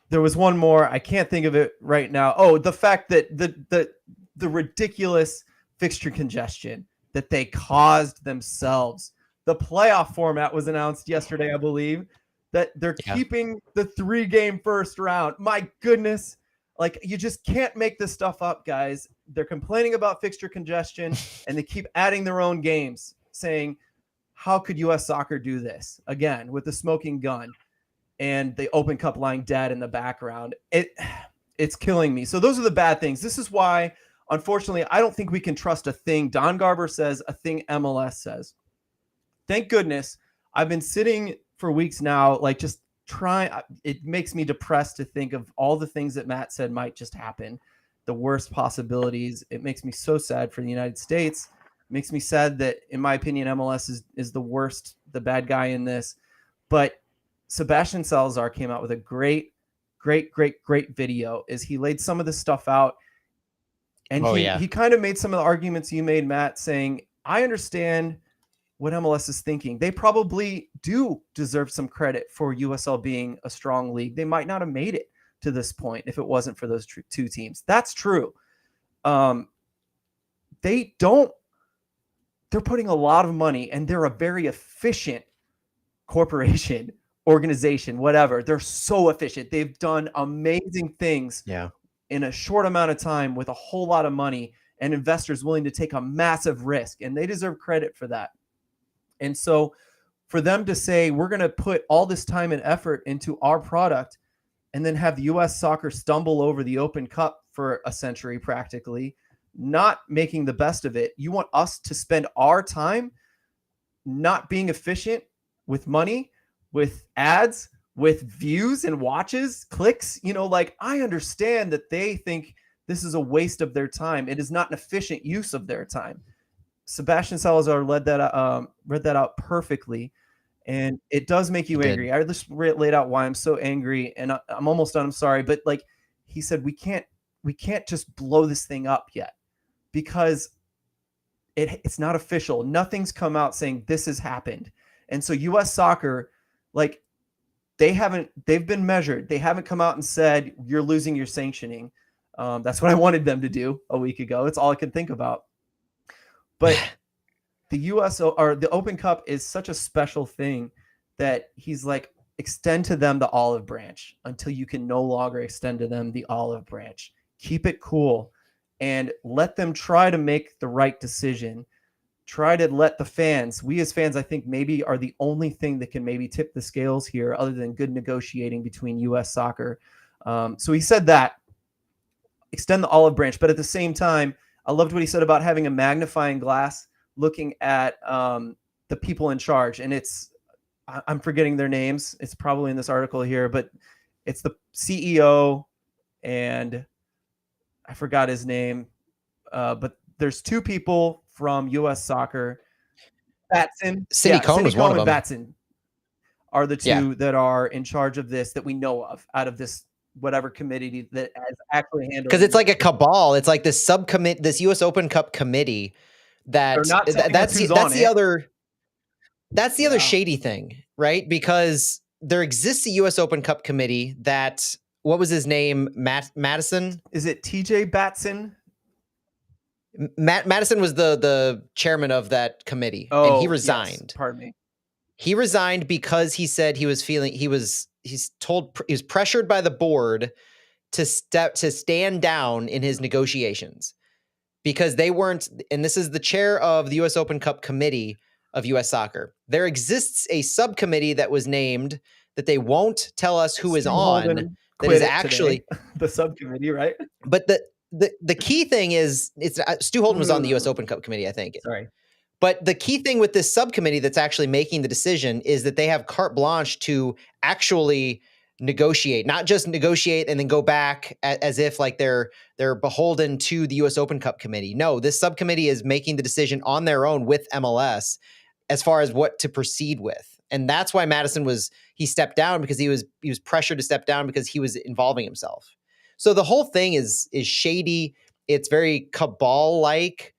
There was one more. I can't think of it right now. Oh, the fact that the ridiculous fixture congestion that they caused themselves. The playoff format was announced yesterday, I believe, that they're keeping the 3-game first round. My goodness. Like, you just can't make this stuff up, guys. They're complaining about fixture congestion, and they keep adding their own games, saying, how could U.S. soccer do this? Again, with the smoking gun and the Open Cup lying dead in the background. It's killing me. So those are the bad things. This is why, unfortunately, I don't think we can trust a thing Don Garber says, a thing MLS says. thank goodness. I've been sitting for weeks now, like just trying. It makes me depressed to think of all the things that Matt said might just happen, the worst possibilities. It makes me so sad for the United States. It makes me sad that, in my opinion, MLS is the worst, the bad guy in this. But Sebastian Salazar came out with a great video. Is he laid some of this stuff out, and he kind of made some of the arguments you made, Matt, saying, I understand what MLS is thinking. They probably do deserve some credit for USL being a strong league. They might not have made it to this point if it wasn't for those two teams. That's true. They're putting a lot of money, and they're a very efficient corporation, organization, whatever. They're so efficient. They've done amazing things in a short amount of time with a whole lot of money and investors willing to take a massive risk, and they deserve credit for that. And so for them to say, we're going to put all this time and effort into our product and then have US soccer stumble over the Open Cup for a century practically, not making the best of it. You want us to spend our time not being efficient with money, with ads, with views and watches, clicks? Like, I understand that they think this is a waste of their time. It is not an efficient use of their time. Sebastian Salazar read that out perfectly, and it does make you angry. I just laid out why I'm so angry, and I'm almost done. I'm sorry, but like he said, we can't just blow this thing up yet because it's not official. Nothing's come out saying this has happened, and so U.S. Soccer, like, they've been measured. They haven't come out and said you're losing your sanctioning. That's what I wanted them to do a week ago. It's all I could think about. But the the Open Cup is such a special thing that he's like, extend to them the olive branch until you can no longer extend to them the olive branch. Keep it cool and let them try to make the right decision. Try to let the fans, we as fans, I think maybe are the only thing that can maybe tip the scales here other than good negotiating between U.S. soccer. So he said that, extend the olive branch. But at the same time, I loved what he said about having a magnifying glass looking at the people in charge. And I'm forgetting their names. It's probably in this article here, but it's the CEO and I forgot his name. But there's two people from U.S. Soccer. Batson. Sidney Cohn was one of them. Batson are the two that are in charge of this that we know of out of this whatever committee that has actually handled. Because it's like a cabal. It's like this subcommittee, this U.S. Open Cup committee. That's the other shady thing, right? Because there exists a U.S. Open Cup committee that, what was his name? Madison? Is it TJ Batson? Madison was the chairman of that committee, and he resigned. Yes, pardon me. He resigned because he said he was pressured by the board to stand down in his negotiations because they weren't, and this is the chair of the U.S. Open Cup committee of U.S. Soccer. There exists a subcommittee that was named that they won't tell us who is on. That is actually the subcommittee, right? But the key thing is, Stu Holden was on the U.S. Open Cup committee, I think. Sorry. But the key thing with this subcommittee that's actually making the decision is that they have carte blanche to actually negotiate, not just negotiate and then go back as if like they're beholden to the U.S. Open Cup committee. No, this subcommittee is making the decision on their own with MLS as far as what to proceed with. And that's why Madison he stepped down, because he was pressured to step down because he was involving himself. So the whole thing is shady. It's very cabal-like.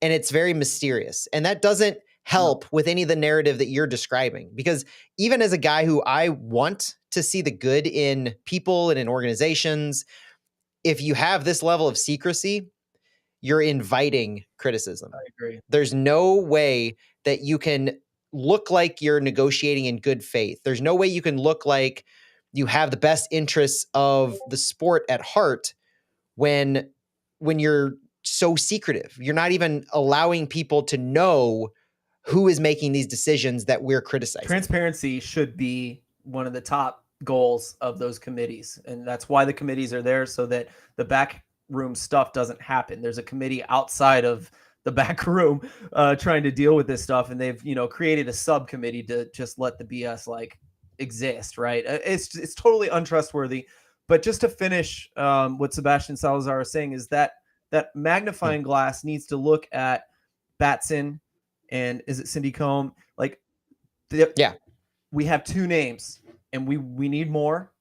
And it's very mysterious. And that doesn't help with any of the narrative that you're describing. Because even as a guy who I want to see the good in people and in organizations, if you have this level of secrecy, you're inviting criticism. I agree. There's no way that you can look like you're negotiating in good faith. There's no way you can look like you have the best interests of the sport at heart when you're so secretive. You're not even allowing people to know who is making these decisions that we're criticizing. Transparency should be one of the top goals of those committees. And that's why the committees are there, so that the backroom stuff doesn't happen. There's a committee outside of the back room trying to deal with this stuff, and they've created a subcommittee to just let the BS like exist, right? It's totally untrustworthy. But just to finish what Sebastian Salazar is saying is that magnifying glass needs to look at Batson and is it Cindy Combe? Like, we have two names, and we need more.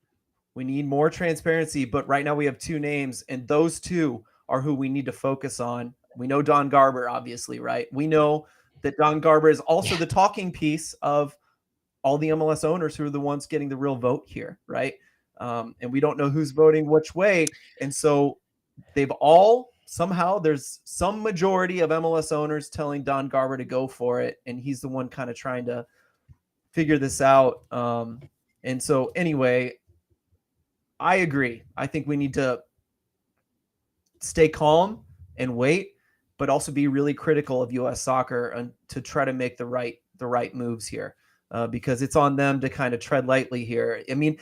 We need more transparency, but right now we have two names, and those two are who we need to focus on. We know Don Garber, obviously, right? We know that Don Garber is also the talking piece of all the MLS owners who are the ones getting the real vote here, right? And we don't know who's voting which way. And so they've all somehow, there's some majority of MLS owners telling Don Garber to go for it, and he's the one kind of trying to figure this out. And so anyway, I agree. I think we need to stay calm and wait, but also be really critical of U.S. soccer and to try to make the right moves here, because it's on them to kind of tread lightly here. I mean,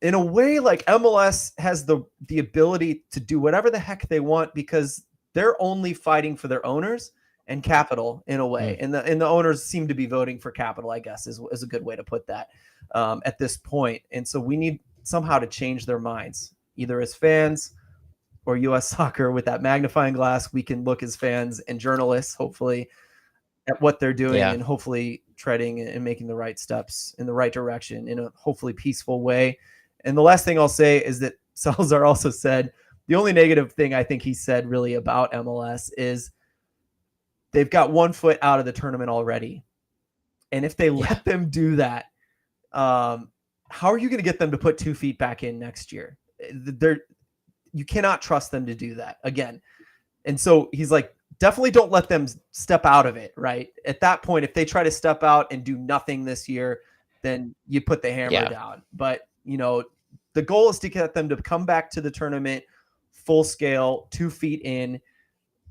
in a way, like MLS has the ability to do whatever the heck they want because they're only fighting for their owners and capital in a way, and the owners seem to be voting for capital, I guess is a good way to put that at this point. And so we need somehow to change their minds, either as fans or U.S. soccer. With that magnifying glass, we can look as fans and journalists, hopefully, at what they're doing and hopefully treading and making the right steps in the right direction in a hopefully peaceful way. And the last thing I'll say is that Salazar also said the only negative thing I think he said really about MLS is they've got 1 foot out of the tournament already. And if they let them do that, how are you going to get them to put 2 feet back in next year? You cannot trust them to do that again. And so he's like, definitely don't let them step out of it, right? At that point, if they try to step out and do nothing this year, then you put the hammer down. But, the goal is to get them to come back to the tournament full scale, 2 feet in,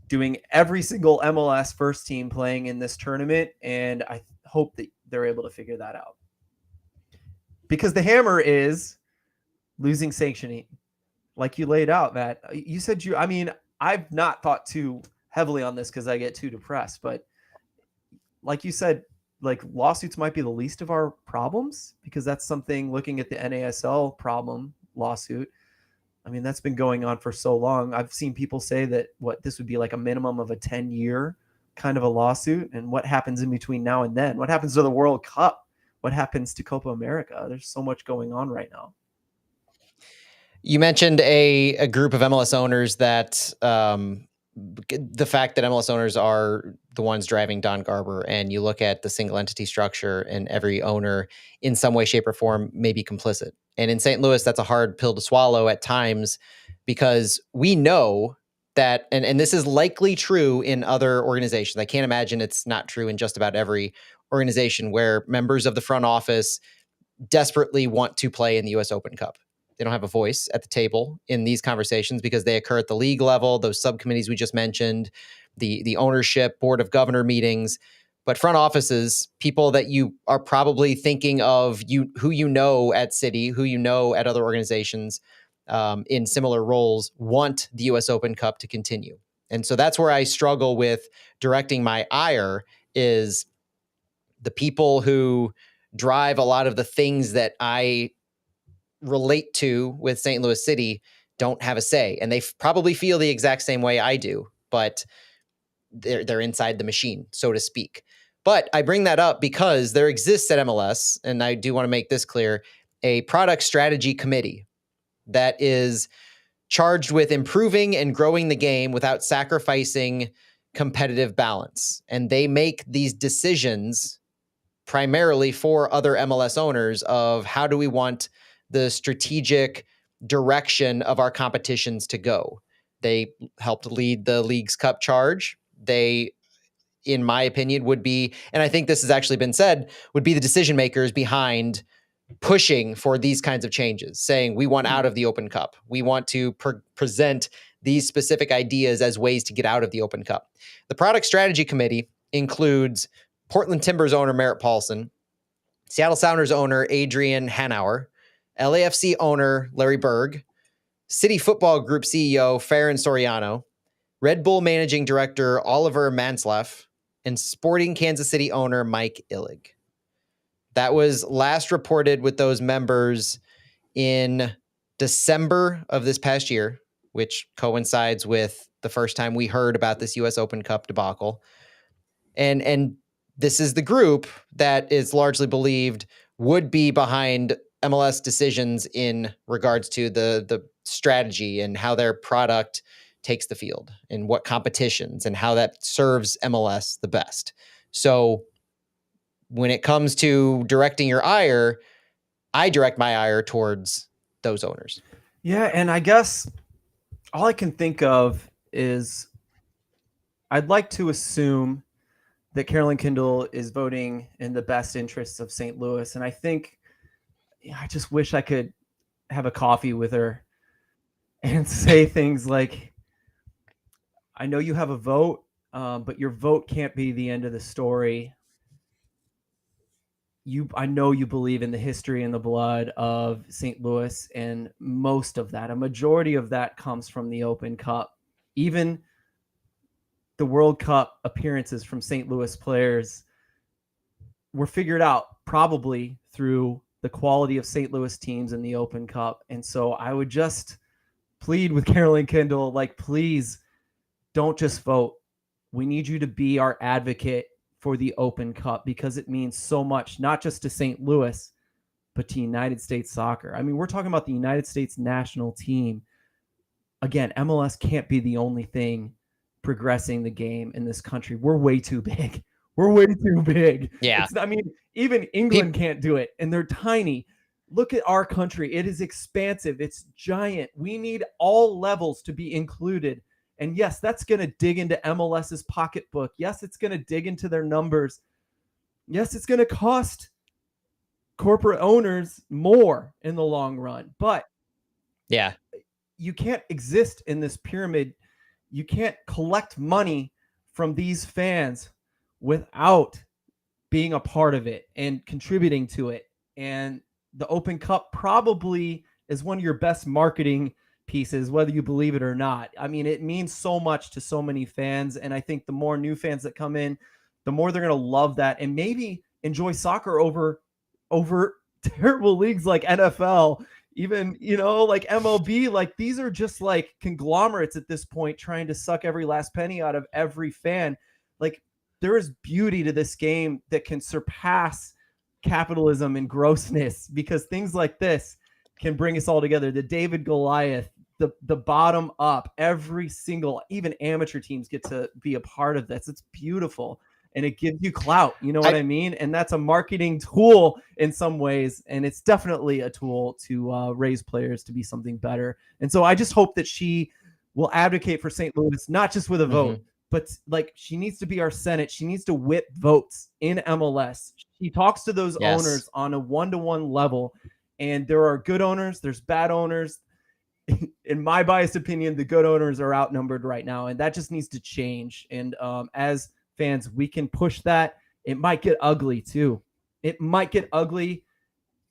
doing every single MLS first team playing in this tournament. And I hope that they're able to figure that out. Because the hammer is losing sanctioning, like you laid out, Matt. You said I've not thought too heavily on this because I get too depressed, but like you said, like lawsuits might be the least of our problems, because that's something, looking at the NASL problem lawsuit, I mean, that's been going on for so long. I've seen people say that this would be like a minimum of a 10-year kind of a lawsuit. And what happens in between now and then? What happens to the World Cup? What happens to Copa America? There's so much going on right now. You mentioned a group of MLS owners that the fact that MLS owners are the ones driving Don Garber, and you look at the single entity structure, and every owner in some way, shape, or form may be complicit. And in St. Louis, that's a hard pill to swallow at times, because we know that, and this is likely true in other organizations. I can't imagine it's not true in just about every organization, where members of the front office desperately want to play in the US Open Cup. They don't have a voice at the table in these conversations because they occur at the league level, those subcommittees we just mentioned, the ownership, board of governor meetings. But front offices, people that you are probably thinking of, who you know at City, who you know at other organizations in similar roles, want the US Open Cup to continue. And so that's where I struggle with directing my ire, is the people who drive a lot of the things that I relate to with St. Louis City don't have a say, and they probably feel the exact same way I do, but they're inside the machine, so to speak. But I bring that up because there exists at MLS, and I do want to make this clear, a product strategy committee that is charged with improving and growing the game without sacrificing competitive balance. And they make these decisions primarily for other MLS owners of how do we want the strategic direction of our competitions to go. They helped lead the Leagues Cup charge. They, in my opinion, would be, and I think this has actually been said, would be the decision makers behind pushing for these kinds of changes, saying we want out of the Open Cup. We want to present these specific ideas as ways to get out of the Open Cup. The Product Strategy Committee includes Portland Timbers owner Merritt Paulson, Seattle Sounders owner Adrian Hanauer, LAFC owner Larry Berg, City Football Group CEO Farron Soriano, Red Bull managing director Oliver Mansleff, and Sporting Kansas City owner Mike Illig. That was last reported with those members in December of this past year, which coincides with the first time we heard about this US Open Cup debacle. And this is the group that is largely believed would be behind MLS decisions in regards to the strategy and how their product takes the field and what competitions and how that serves MLS the best. So when it comes to directing your ire, I direct my ire towards those owners. Yeah, and I guess all I can think of is I'd like to assume that Carolyn Kindle is voting in the best interests of St. Louis. And I think I just wish I could have a coffee with her and say things like, I know you have a vote, but your vote can't be the end of the story. I know you believe in the history and the blood of St. Louis, and most of that, a majority of that comes from the Open Cup. Even the World Cup appearances from St. Louis players were figured out probably through the quality of St. Louis teams in the Open Cup. And so I would just plead with Carolyn Kindle, like, please don't just vote. We need you to be our advocate for the Open Cup because it means so much, not just to St. Louis, but to United States soccer. I mean, we're talking about the United States national team. Again, MLS can't be the only thing progressing the game in this country. We're way too big. We're way too big. Yeah. I mean, even England can't do it, and they're tiny. Look at our country. It is expansive. It's giant. We need all levels to be included. And yes, that's going to dig into MLS's pocketbook. Yes, it's going to dig into their numbers. Yes, it's going to cost corporate owners more in the long run. But yeah, you can't exist in this pyramid. You can't collect money from these fans without being a part of it and contributing to it. And the Open Cup probably is one of your best marketing pieces, whether you believe it or not. I mean, it means so much to so many fans. And I think the more new fans that come in, the more they're going to love that and maybe enjoy soccer over terrible leagues like NFL, even, like MLB. Like, these are just like conglomerates at this point trying to suck every last penny out of every fan. Like, there is beauty to this game that can surpass capitalism and grossness, because things like this can bring us all together. The David Goliath, the bottom up, every single, even amateur teams get to be a part of this. It's beautiful. And it gives you clout. You know what I mean? And that's a marketing tool in some ways. And it's definitely a tool to raise players to be something better. And so I just hope that she will advocate for St. Louis, not just with a vote, but like, she needs to be our Senate. She needs to whip votes in MLS. She talks to those owners on a one-to-one level. And there are good owners. There's bad owners. In my biased opinion, the good owners are outnumbered right now. And that just needs to change. And as fans, we can push that. It might get ugly too. It might get ugly.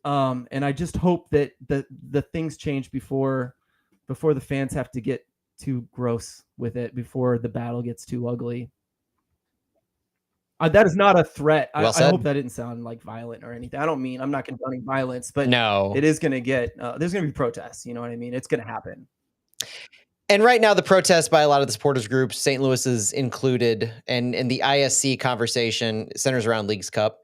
And I just hope that the things change before the fans have to get too gross with it, before the battle gets too ugly. That is not a threat. I hope that didn't sound like violent or anything. I'm not condoning violence, but no, it is going to get, there's going to be protests. You know what I mean? It's going to happen. And right now, the protests by a lot of the supporters groups, St. Louis is included, and the ISC conversation centers around Leagues Cup,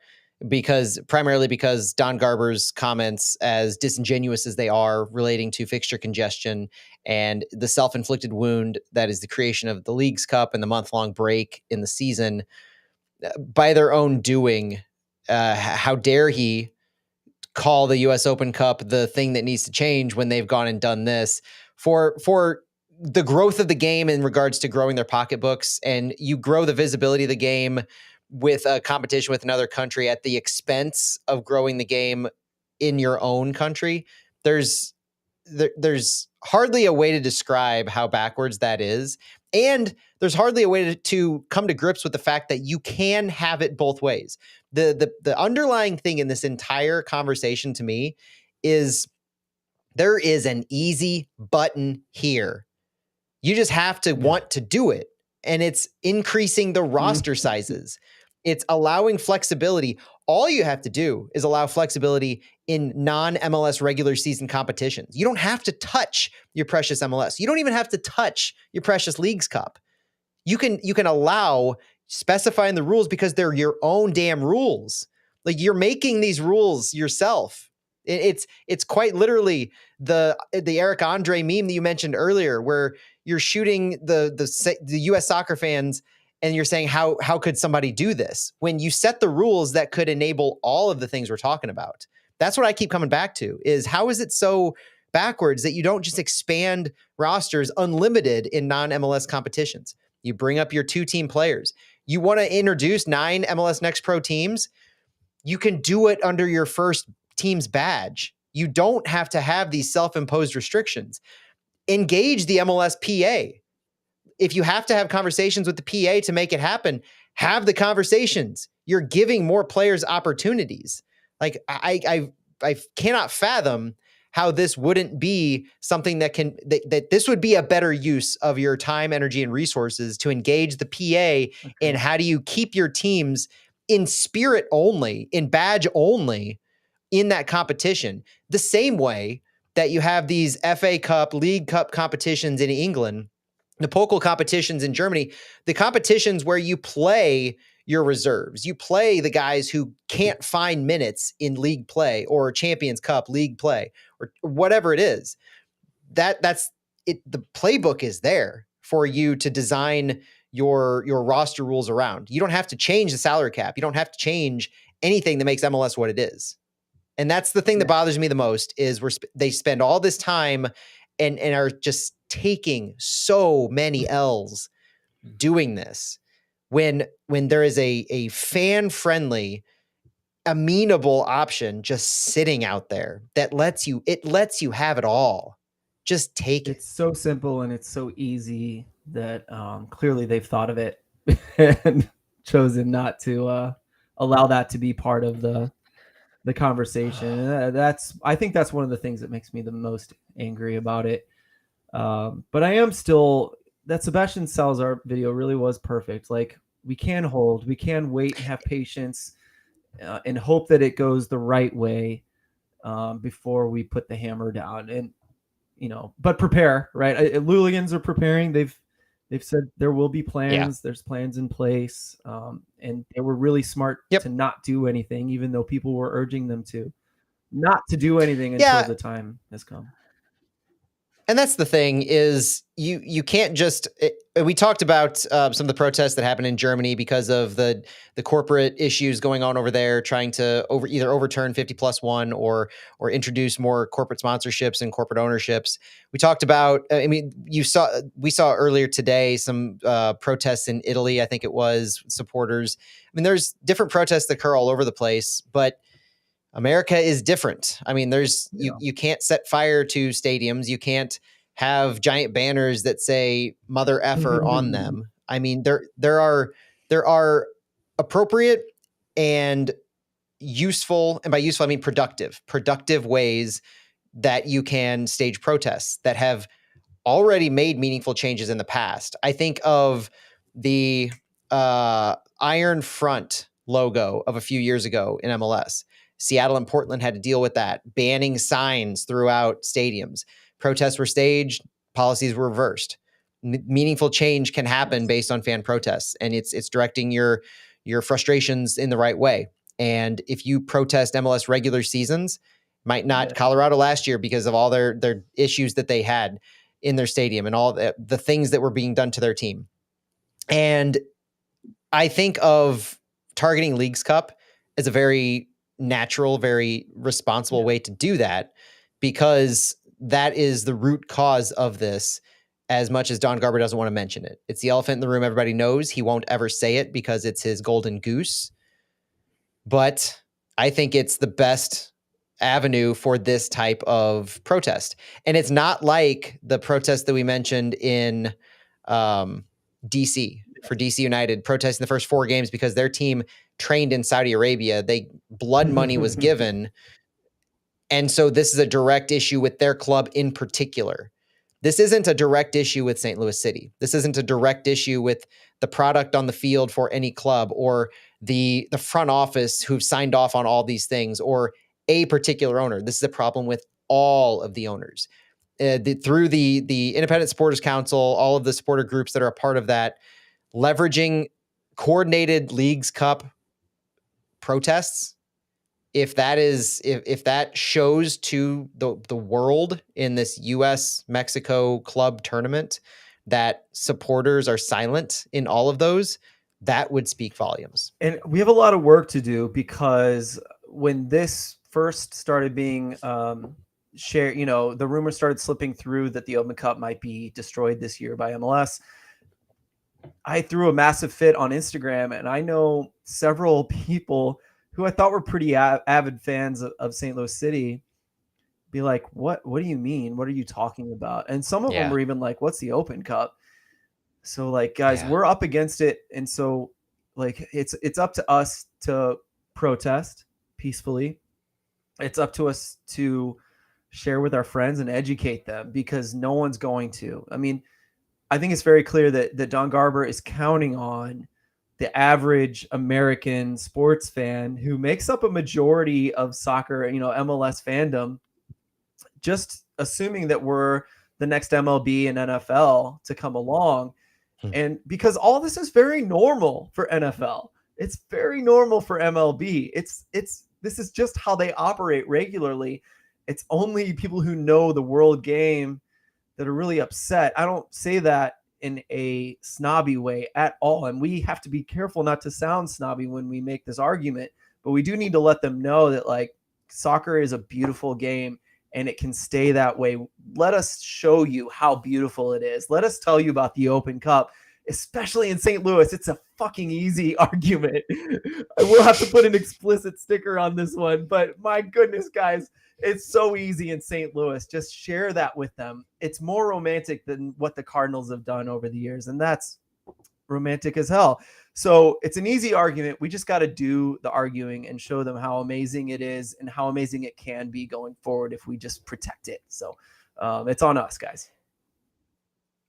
primarily because Don Garber's comments, as disingenuous as they are, relating to fixture congestion and the self-inflicted wound that is the creation of the Leagues Cup and the month-long break in the season, by their own doing, how dare he call the U.S. Open Cup the thing that needs to change when they've gone and done this for the growth of the game in regards to growing their pocketbooks. And you grow the visibility of the game with a competition with another country at the expense of growing the game in your own country. There's hardly a way to describe how backwards that is. And there's hardly a way to come to grips with the fact that you can have it both ways. The underlying thing in this entire conversation to me is there is an easy button here. You just have to want to do it. And it's increasing the roster sizes. It's allowing flexibility. All you have to do is allow flexibility in non-MLS regular season competitions. You don't have to touch your precious MLS. You don't even have to touch your precious Leagues Cup. You can allow specifying the rules because they're your own damn rules. Like, you're making these rules yourself. It's quite literally the Eric Andre meme that you mentioned earlier, where you're shooting the U.S. soccer fans and you're saying, how could somebody do this? When you set the rules that could enable all of the things we're talking about. That's what I keep coming back to, is how is it so backwards that you don't just expand rosters unlimited in non-MLS competitions? You bring up your 2-team players. You want to introduce 9 MLS Next Pro teams? You can do it under your first team's badge. You don't have to have these self-imposed restrictions. Engage the MLS PA. If you have to have conversations with the PA to make it happen, have the conversations. You're giving more players opportunities. Like, I cannot fathom how this wouldn't be something that this would be a better use of your time, energy, and resources to engage the PA in how do you keep your teams in spirit only, in badge only, in that competition. The same way that you have these FA Cup, League Cup competitions in England, the Pokal competitions in Germany, the competitions where you play your reserves, you play the guys who can't find minutes in league play or Champions Cup league play or whatever it is. That's it. The playbook is there for you to design your roster rules around. You don't have to change the salary cap. You don't have to change anything that makes MLS what it is. And that's the thing that bothers me the most, is they spend all this time and are just taking so many L's doing this when there is a fan-friendly, amenable option just sitting out there that lets you have it all. Just take it. It's so simple and it's so easy that clearly they've thought of it and chosen not to allow that to be part of the conversation. And I think that's one of the things that makes me the most angry about it. But I am still, that Sebastian Salazar video really was perfect. Like, we can wait and have patience and hope that it goes the right way before we put the hammer down. And, but prepare, right? Luligans are preparing. They've said there will be plans. Yeah. There's plans in place. And they were really smart to not do anything, even though people were urging them to not to do anything until the time has come. And that's the thing, is you can't just we talked about some of the protests that happened in Germany because of the corporate issues going on over there, trying to either overturn 50+1 or introduce more corporate sponsorships and corporate ownerships. We talked about, we saw earlier today some protests in Italy, I think it was, supporters. I mean, there's different protests that occur all over the place, but America is different. I mean, you can't set fire to stadiums. You can't have giant banners that say "Mother Effer" on them. I mean, there are appropriate and useful, and by useful I mean productive ways that you can stage protests that have already made meaningful changes in the past. I think of the Iron Front logo of a few years ago in MLS. Seattle and Portland had to deal with that, banning signs throughout stadiums. Protests were staged, policies were reversed. Meaningful change can happen based on fan protests, and it's directing your frustrations in the right way. And if you protest MLS regular seasons, might not Colorado last year because of all their issues that they had in their stadium and all the things that were being done to their team. And I think of targeting Leagues Cup as a very natural, very responsible way to do that, because that is the root cause of this, as much as Don Garber doesn't want to mention it. It's the elephant in the room. Everybody knows he won't ever say it because it's his golden goose. But I think it's the best avenue for this type of protest. And it's not like the protest that we mentioned in DC, for DC United, protesting the first 4 games because their team trained in Saudi Arabia. Blood money was given. And so this is a direct issue with their club in particular. This isn't a direct issue with St. Louis City. This isn't a direct issue with the product on the field for any club or the front office who've signed off on all these things or a particular owner. This is a problem with all of the owners. Through the Independent Supporters Council, all of the supporter groups that are a part of that, leveraging coordinated Leagues Cup protests. If that shows to the world in this US Mexico club tournament that supporters are silent in all of those, that would speak volumes. And we have a lot of work to do, because when this first started being shared, the rumors started slipping through that the Open Cup might be destroyed this year by MLS. I threw a massive fit on Instagram, and I know several people who I thought were pretty avid fans of St. Louis City be like, what do you mean? What are you talking about? And some of them were even like, what's the Open Cup? So like, guys, we're up against it. And so like, it's up to us to protest peacefully. It's up to us to share with our friends and educate them, because no one's going to. I mean, I think it's very clear that Don Garber is counting on the average American sports fan who makes up a majority of soccer, MLS fandom, just assuming that we're the next MLB and NFL to come along. And because all this is very normal for NFL, it's very normal for MLB. This is just how they operate regularly. It's only people who know the world game that are really upset. I don't say that in a snobby way at all. And we have to be careful not to sound snobby when we make this argument, but we do need to let them know that like soccer is a beautiful game and it can stay that way. Let us show you how beautiful it is. Let us tell you about the Open Cup, especially in St. Louis. It's a fucking easy argument. I will have to put an explicit sticker on this one, but my goodness, guys, it's so easy in St. Louis. Just share that with them. It's more romantic than what the Cardinals have done over the years, and that's romantic as hell. So it's an easy argument. We just got to do the arguing and show them how amazing it is and how amazing it can be going forward if we just protect it. So it's on us, guys.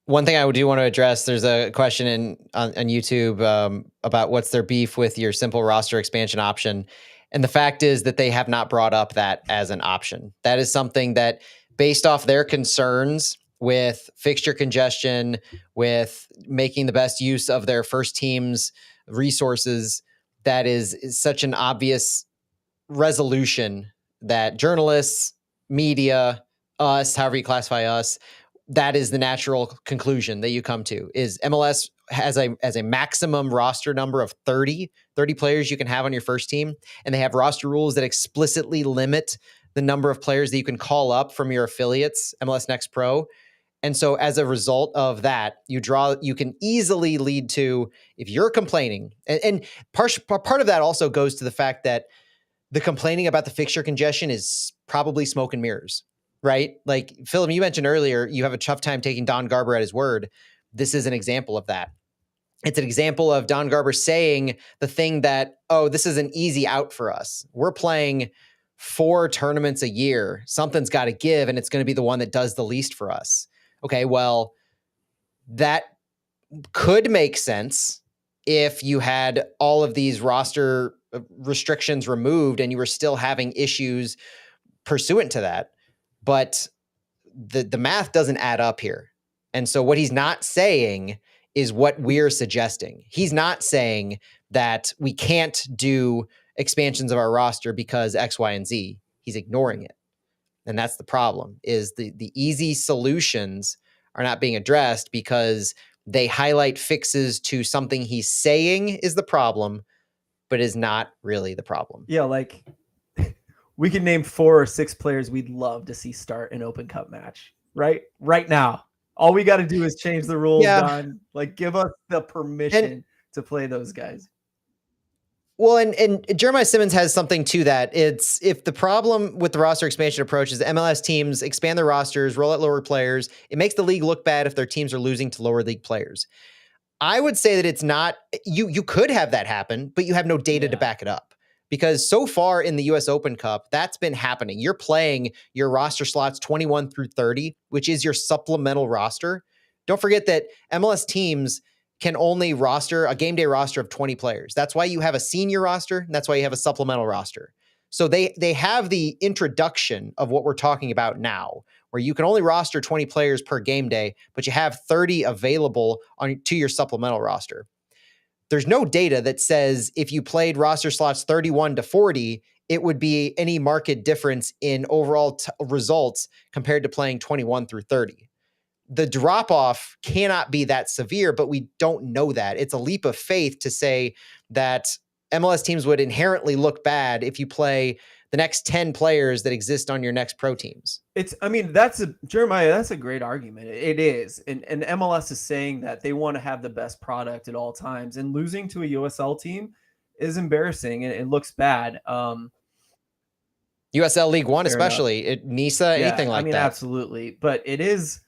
One thing I do want to address, there's a question on YouTube about what's their beef with your simple roster expansion option. And the fact is that they have not brought up that as an option. That is something that, based off their concerns with fixture congestion, with making the best use of their first team's resources, that is such an obvious resolution that journalists, media, us, however you classify us, that is the natural conclusion that you come to, is MLS has a maximum roster number of 30 players you can have on your first team. And they have roster rules that explicitly limit the number of players that you can call up from your affiliates, MLS Next Pro. And so as a result of that, you can easily lead to, if you're complaining, and part of that also goes to the fact that the complaining about the fixture congestion is probably smoke and mirrors, right? Like, Philip, you mentioned earlier, you have a tough time taking Don Garber at his word. This is an example of that. It's an example of Don Garber saying the thing that, oh, this is an easy out for us. We're playing 4 tournaments a year. Something's got to give, and it's going to be the one that does the least for us. Okay, well, that could make sense if you had all of these roster restrictions removed and you were still having issues pursuant to that. But the math doesn't add up here. And so what he's not saying is what we're suggesting. He's not saying that we can't do expansions of our roster because X, Y, and Z. He's ignoring it. And that's the problem, is the easy solutions are not being addressed because they highlight fixes to something he's saying is the problem, but is not really the problem. Yeah, like we can name 4 or 6 players we'd love to see start an Open Cup match, right? Right now. All we got to do is change the rules, Don. Like, give us the permission to play those guys. Well, and Jeremiah Simmons has something to that. It's, if the problem with the roster expansion approach is MLS teams expand their rosters, roll out lower players, it makes the league look bad if their teams are losing to lower league players. I would say that it's not, you could have that happen, but you have no data to back it up. because so far in the US Open Cup, that's been happening. You're playing your roster slots 21 through 30, which is your supplemental roster. Don't forget that MLS teams can only roster a game day roster of 20 players. That's why you have a senior roster, and that's why you have a supplemental roster. So they have the introduction of what we're talking about now, where you can only roster 20 players per game day, but you have 30 available to your supplemental roster. There's no data that says if you played roster slots 31 to 40, it would be any market difference in overall results compared to playing 21 through 30. The drop off cannot be that severe, but we don't know that. It's a leap of faith to say that MLS teams would inherently look bad if you play the next 10 players that exist on your next pro teams. Jeremiah, that's a great argument. It is. And MLS is saying that they want to have the best product at all times, and losing to a USL team is embarrassing and it looks bad. USL League One, especially NISA, anything like that. Absolutely. But it is,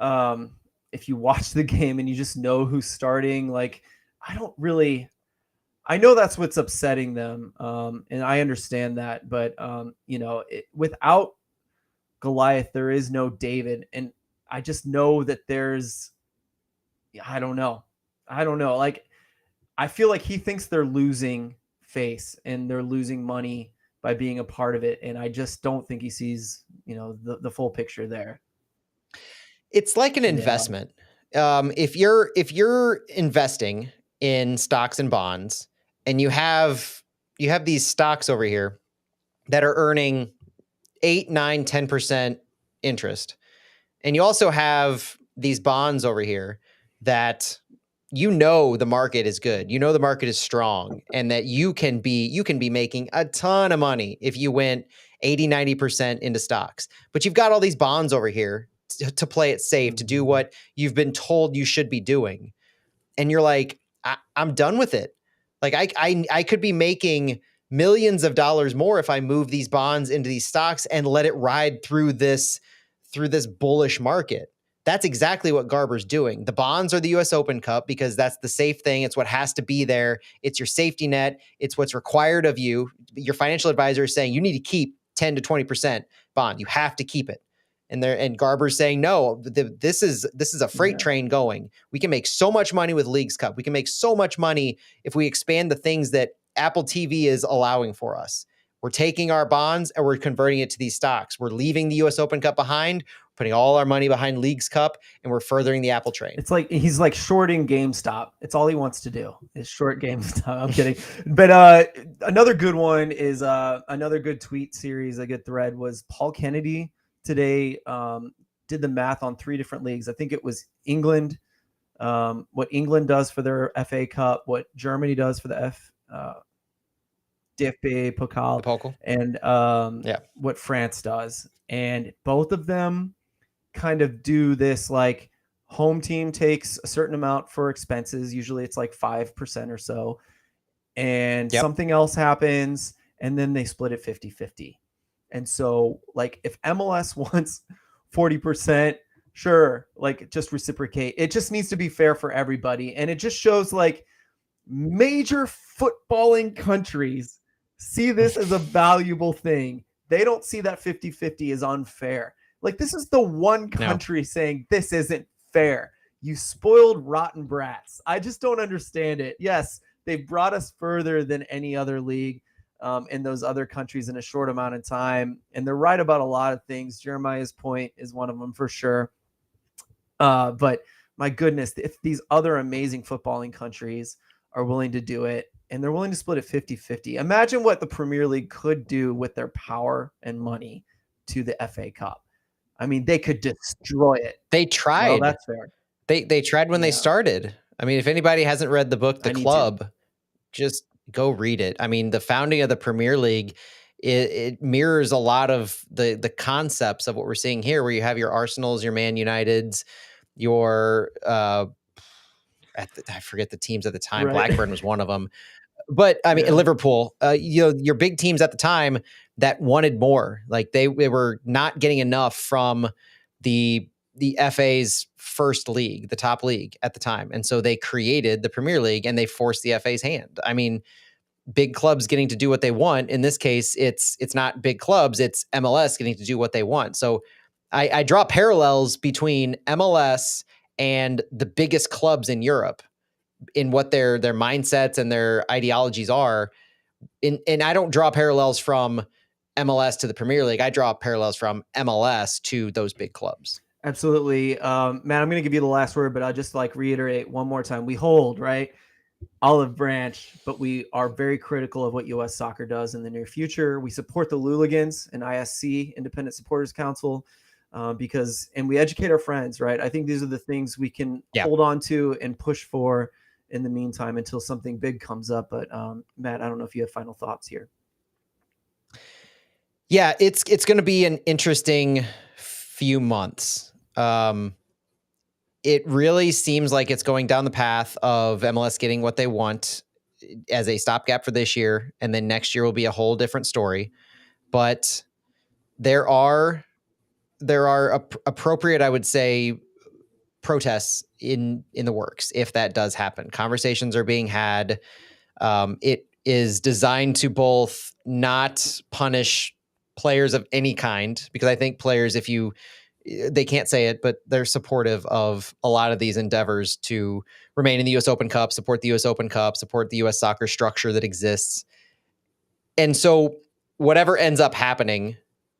if you watch the game and you just know who's starting, like, I know that's what's upsetting them. And I understand that, but without Goliath, there is no David. And I just know that I don't know. Like, I feel like he thinks they're losing face and they're losing money by being a part of it. And I just don't think he sees, the full picture there. It's like an investment. If you're investing in stocks and bonds, and you have these stocks over here that are earning 8, 9, 10% interest, and you also have these bonds over here that the market is good, the market is strong, and that you can be making a ton of money if you went 80, 90% into stocks. But you've got all these bonds over here to play it safe, to do what you've been told you should be doing. And you're like, I'm done with it. Like I could be making millions of dollars more if I move these bonds into these stocks and let it ride through this bullish market. That's exactly what Garber's doing. The bonds are the US Open Cup because that's the safe thing. It's what has to be there. It's your safety net. It's what's required of you. Your financial advisor is saying you need to keep 10 to 20% bond. You have to keep it. And Garber's saying, no, this is a freight train going. We can make so much money with Leagues Cup. We can make so much money if we expand the things that Apple TV is allowing for us. We're taking our bonds and we're converting it to these stocks. We're leaving the US Open Cup behind, putting all our money behind Leagues Cup, and we're furthering the Apple train. It's like he's like shorting GameStop. It's all he wants to do is short GameStop. I'm kidding. But another good one is another good tweet series, a good thread was Paul Kennedy today did the math on 3 different leagues. I think it was England, what England does for their FA Cup, what Germany does for the DFB Pokal, and what France does. And both of them kind of do this, like, home team takes a certain amount for expenses. Usually it's like 5% or so. And something else happens, and then they split it 50-50. And so, like, if MLS wants 40%, sure, like, just reciprocate. It just needs to be fair for everybody. And it just shows, like, major footballing countries see this as a valuable thing. They don't see that 50-50 as unfair. Like, this is the one country saying this isn't fair. You spoiled rotten brats. I just don't understand it. Yes, they've brought us further than any other league in those other countries in a short amount of time. And they're right about a lot of things. Jeremiah's point is one of them for sure. But my goodness, if these other amazing footballing countries are willing to do it and they're willing to split it 50-50, imagine what the Premier League could do with their power and money to the FA Cup. I mean, they could destroy it. They tried. Well, that's fair. They tried when they started. I mean, if anybody hasn't read the book, The Club, just go read it. I mean, the founding of the Premier League, it mirrors a lot of the concepts of what we're seeing here, where you have your Arsenals, your Man Uniteds, your I forget the teams at the time. Right. Blackburn was one of them. But I mean, Liverpool, your big teams at the time that wanted more. Like they were not getting enough from the FA's first league, the top league at the time. And so they created the Premier League and they forced the FA's hand. I mean, big clubs getting to do what they want. In this case, it's not big clubs, it's MLS getting to do what they want. So I draw parallels between MLS and the biggest clubs in Europe in what their mindsets and their ideologies are. And I don't draw parallels from MLS to the Premier League. I draw parallels from MLS to those big clubs. Absolutely. Matt, I'm going to give you the last word, but I'll just reiterate one more time. We hold, right, olive branch, but we are very critical of what U.S. soccer does in the near future. We support the Luligans and ISC, Independent Supporters Council, and we educate our friends, right? I think these are the things we can hold on to and push for in the meantime until something big comes up. But Matt, I don't know if you have final thoughts here. Yeah, it's going to be an interesting few months. It really seems like it's going down the path of MLS getting what they want as a stopgap for this year, and then next year will be a whole different story. But there are appropriate, I would say, protests in the works if that does happen. Conversations are being had. It is designed to both not punish players of any kind, because I think players, they can't say it, but they're supportive of a lot of these endeavors to remain in the U.S. Open Cup, support the U.S. Open Cup, support the U.S. soccer structure that exists. And so whatever ends up happening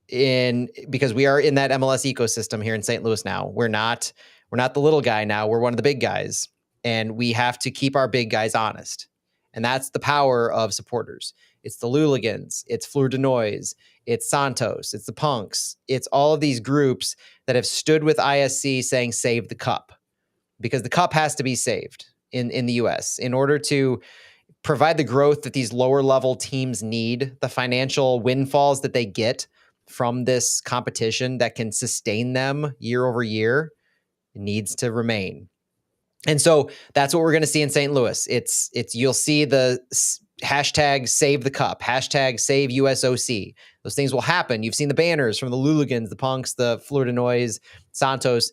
because we are in that MLS ecosystem here in St. Louis now, we're not the little guy now, we're one of the big guys, and we have to keep our big guys honest. And that's the power of supporters. It's the Luligans, it's Fleur de Noise, it's Santos, it's the Punks, it's all of these groups that have stood with ISC saying save the cup, because the cup has to be saved in the US in order to provide the growth that these lower level teams need, the financial windfalls that they get from this competition that can sustain them year over year. It needs to remain. And so that's what we're going to see in St. Louis. It's you'll see the hashtag save the cup, hashtag save USOC. Those things will happen. You've seen the banners from the Luligans, the Punks, the Fleur de Noise, Santos.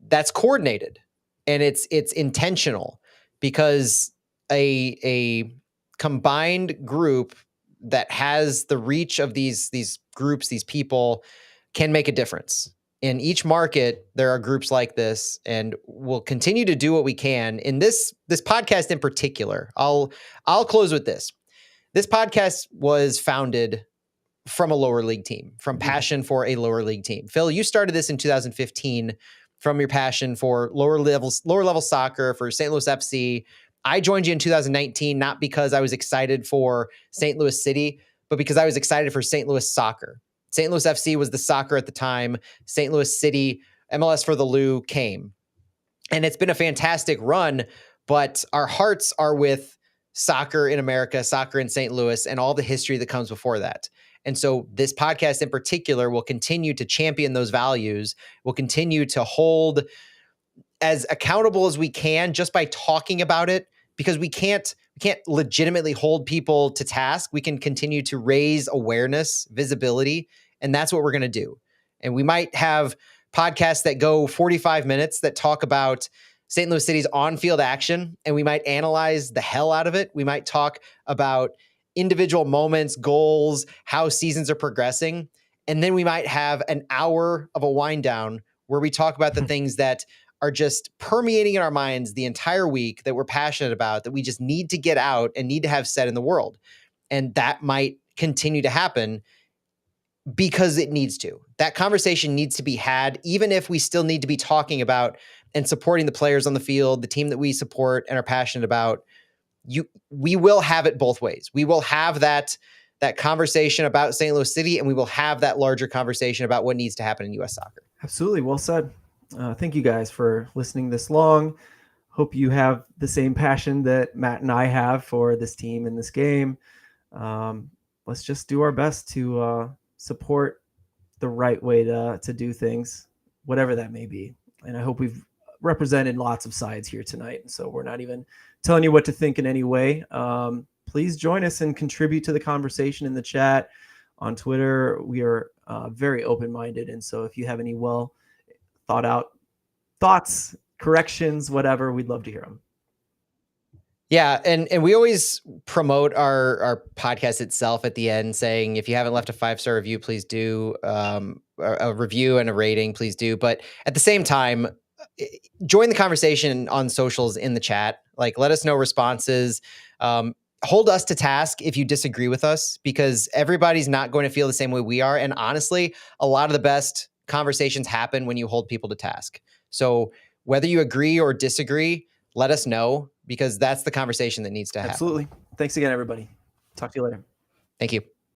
That's coordinated and it's intentional, because a combined group that has the reach of these groups, these people, can make a difference. In each market, there are groups like this, and we'll continue to do what we can. In this podcast in particular, I'll close with this. This podcast was founded from a lower league team, from passion for a lower league team. Phil, you started this in 2015 from your passion for lower level soccer for St. Louis FC. I joined you in 2019, not because I was excited for St. Louis City, but because I was excited for St. Louis soccer. St. Louis FC was the soccer at the time. St. Louis City, MLS for the Lou, came. And it's been a fantastic run, but our hearts are with soccer in America, soccer in St. Louis, and all the history that comes before that. And so this podcast in particular will continue to champion those values, will continue to hold as accountable as we can just by talking about it, because we can't legitimately hold people to task. We can continue to raise awareness, visibility, and that's what we're going to do. And we might have podcasts that go 45 minutes that talk about St. Louis City's on-field action, and we might analyze the hell out of it. We might talk about individual moments, goals, how seasons are progressing, and then we might have an hour of a wind down where we talk about the things that are just permeating in our minds the entire week, that we're passionate about, that we just need to get out and need to have said in the world. And that might continue to happen because it needs to. That conversation needs to be had, even if we still need to be talking about and supporting the players on the field, the team that we support and are passionate about. We will have it both ways. We will have that conversation about St. Louis City, and we will have that larger conversation about what needs to happen in U.S. soccer. Absolutely. Well said. Thank you guys for listening this long. Hope you have the same passion that Matt and I have for this team and this game. Let's just do our best to support the right way to do things, whatever that may be. And I hope we've represented lots of sides here tonight. So we're not even telling you what to think in any way. Please join us and contribute to the conversation in the chat on Twitter. We are very open-minded. And so if you have any well thought out thoughts, corrections, whatever, we'd love to hear them. Yeah, and we always promote our podcast itself at the end, saying if you haven't left a 5-star review, please do. A review and a rating, please do. But at the same time, join the conversation on socials in the chat. Like, let us know responses. Hold us to task if you disagree with us, because everybody's not going to feel the same way we are. And honestly, a lot of the best conversations happen when you hold people to task. So whether you agree or disagree, let us know, because that's the conversation that needs to happen. Absolutely. Thanks again, everybody. Talk to you later. Thank you.